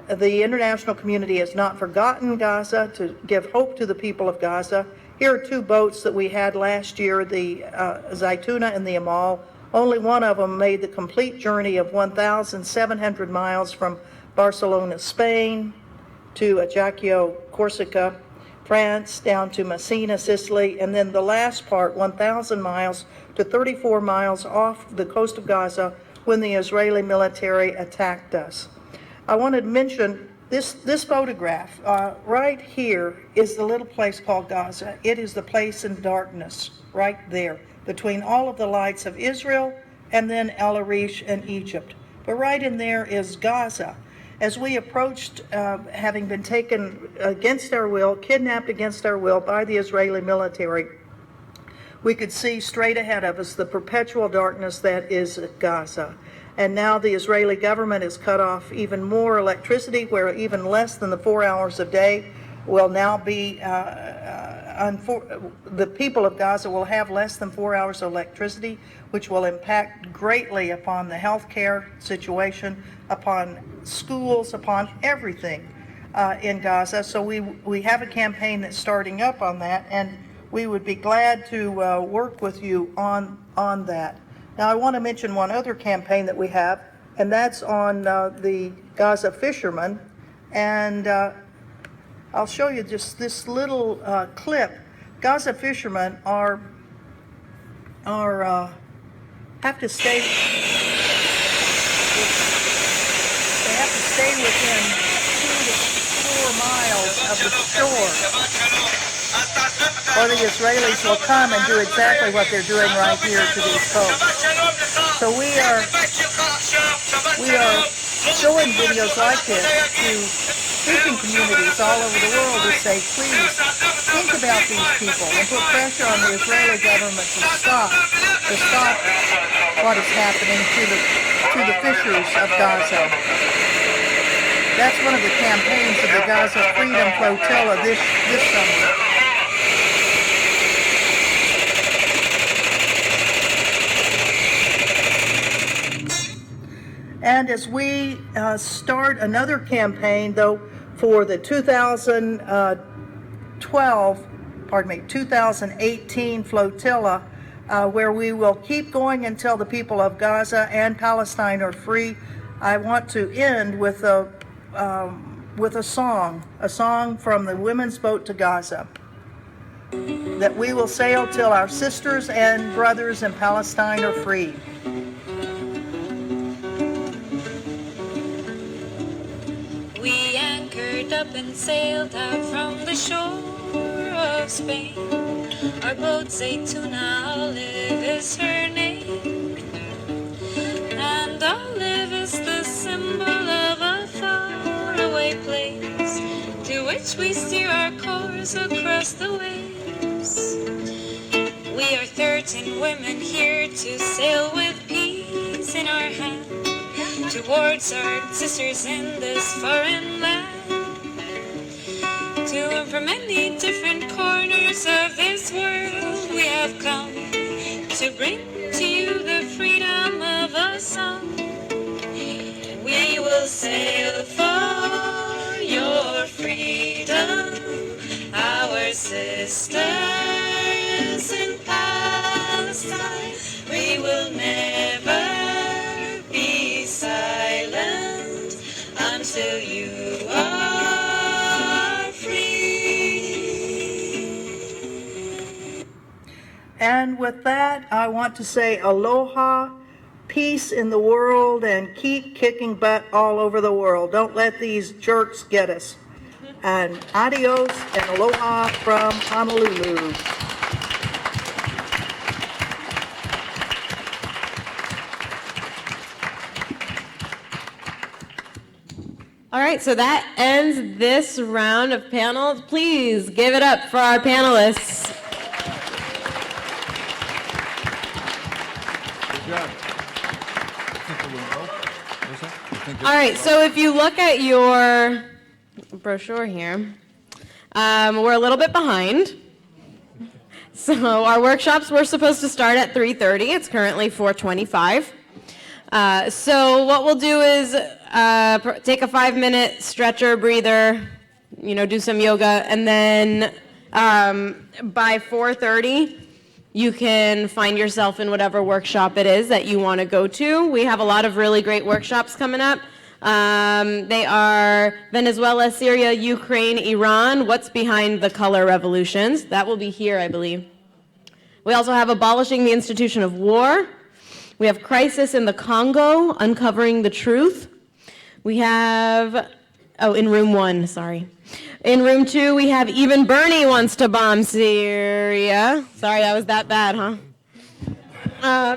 the international community has not forgotten Gaza, to give hope to the people of Gaza. Here are 2 boats that we had last year, the Zaytuna and the Amal. Only one of them made the complete journey of 1,700 miles from Barcelona, Spain, to Ajaccio, Corsica, France, down to Messina, Sicily, and then the last part, 1,000 miles to 34 miles off the coast of Gaza when the Israeli military attacked us. I wanted to mention this photograph. Right here is the little place called Gaza. It is the place in darkness, right there, between all of the lights of Israel and then El Arish and Egypt. But right in there is Gaza. As we approached, having been taken against our will, kidnapped against our will by the Israeli military, we could see straight ahead of us the perpetual darkness that is Gaza. And now the Israeli government has cut off even more electricity, where even less than the 4 hours a day will now be, the people of Gaza will have less than 4 hours of electricity, which will impact greatly upon the healthcare situation, upon schools, upon everything in Gaza. So we have a campaign that's starting up on that, and we would be glad to work with you on that. Now, I want to mention one other campaign that we have, and that's on the Gaza fishermen. And I'll show you just this little clip. Gaza fishermen have to stay. They have to stay within 2 to 4 miles of the shore, or the Israelis will come and do exactly what they're doing right here to these folks. So we are showing videos like this to fishing communities all over the world to say, please think about these people and put pressure on the Israeli government to stop what is happening to the fishers of Gaza. That's one of the campaigns of the Gaza Freedom Flotilla this summer. And as we start another campaign, though, for the 2018 flotilla, where we will keep going until the people of Gaza and Palestine are free, I want to end with a song from the Women's Boat to Gaza, that we will sail till our sisters and brothers in Palestine are free. We anchored up and sailed out from the shore of Spain. Our boat Zaytuna, Olive is her name. And Olive is the symbol of a faraway place to which we steer our course across the waves. We are 13 women here to sail with peace in our hand towards our sisters in this foreign land, to learn from many different corners of this world. We have come to bring to you the freedom of a song. We will sail for your freedom, our sisters in Palestine. We will never be silent until you are free. And with that, I want to say aloha, peace in the world, and keep kicking butt all over the world. Don't let these jerks get us. And adios and aloha from Honolulu. All right, so that ends this round of panels. Please give it up for our panelists. All right, so if you look at your brochure here, we're a little bit behind. So our workshops were supposed to start at 3:30. It's currently 4:25. So what we'll do is take a 5-minute stretcher, breather, do some yoga, and then by 4:30, you can find yourself in whatever workshop it is that you want to go to. We have a lot of really great workshops coming up. They are Venezuela, Syria, Ukraine, Iran, what's behind the color revolutions. That will be here, I believe. We also have Abolishing the Institution of War. We have Crisis in the Congo, Uncovering the Truth. We have, in room 1, sorry. In room 2, we have Even Bernie Wants to Bomb Syria. Sorry, that was that bad, huh?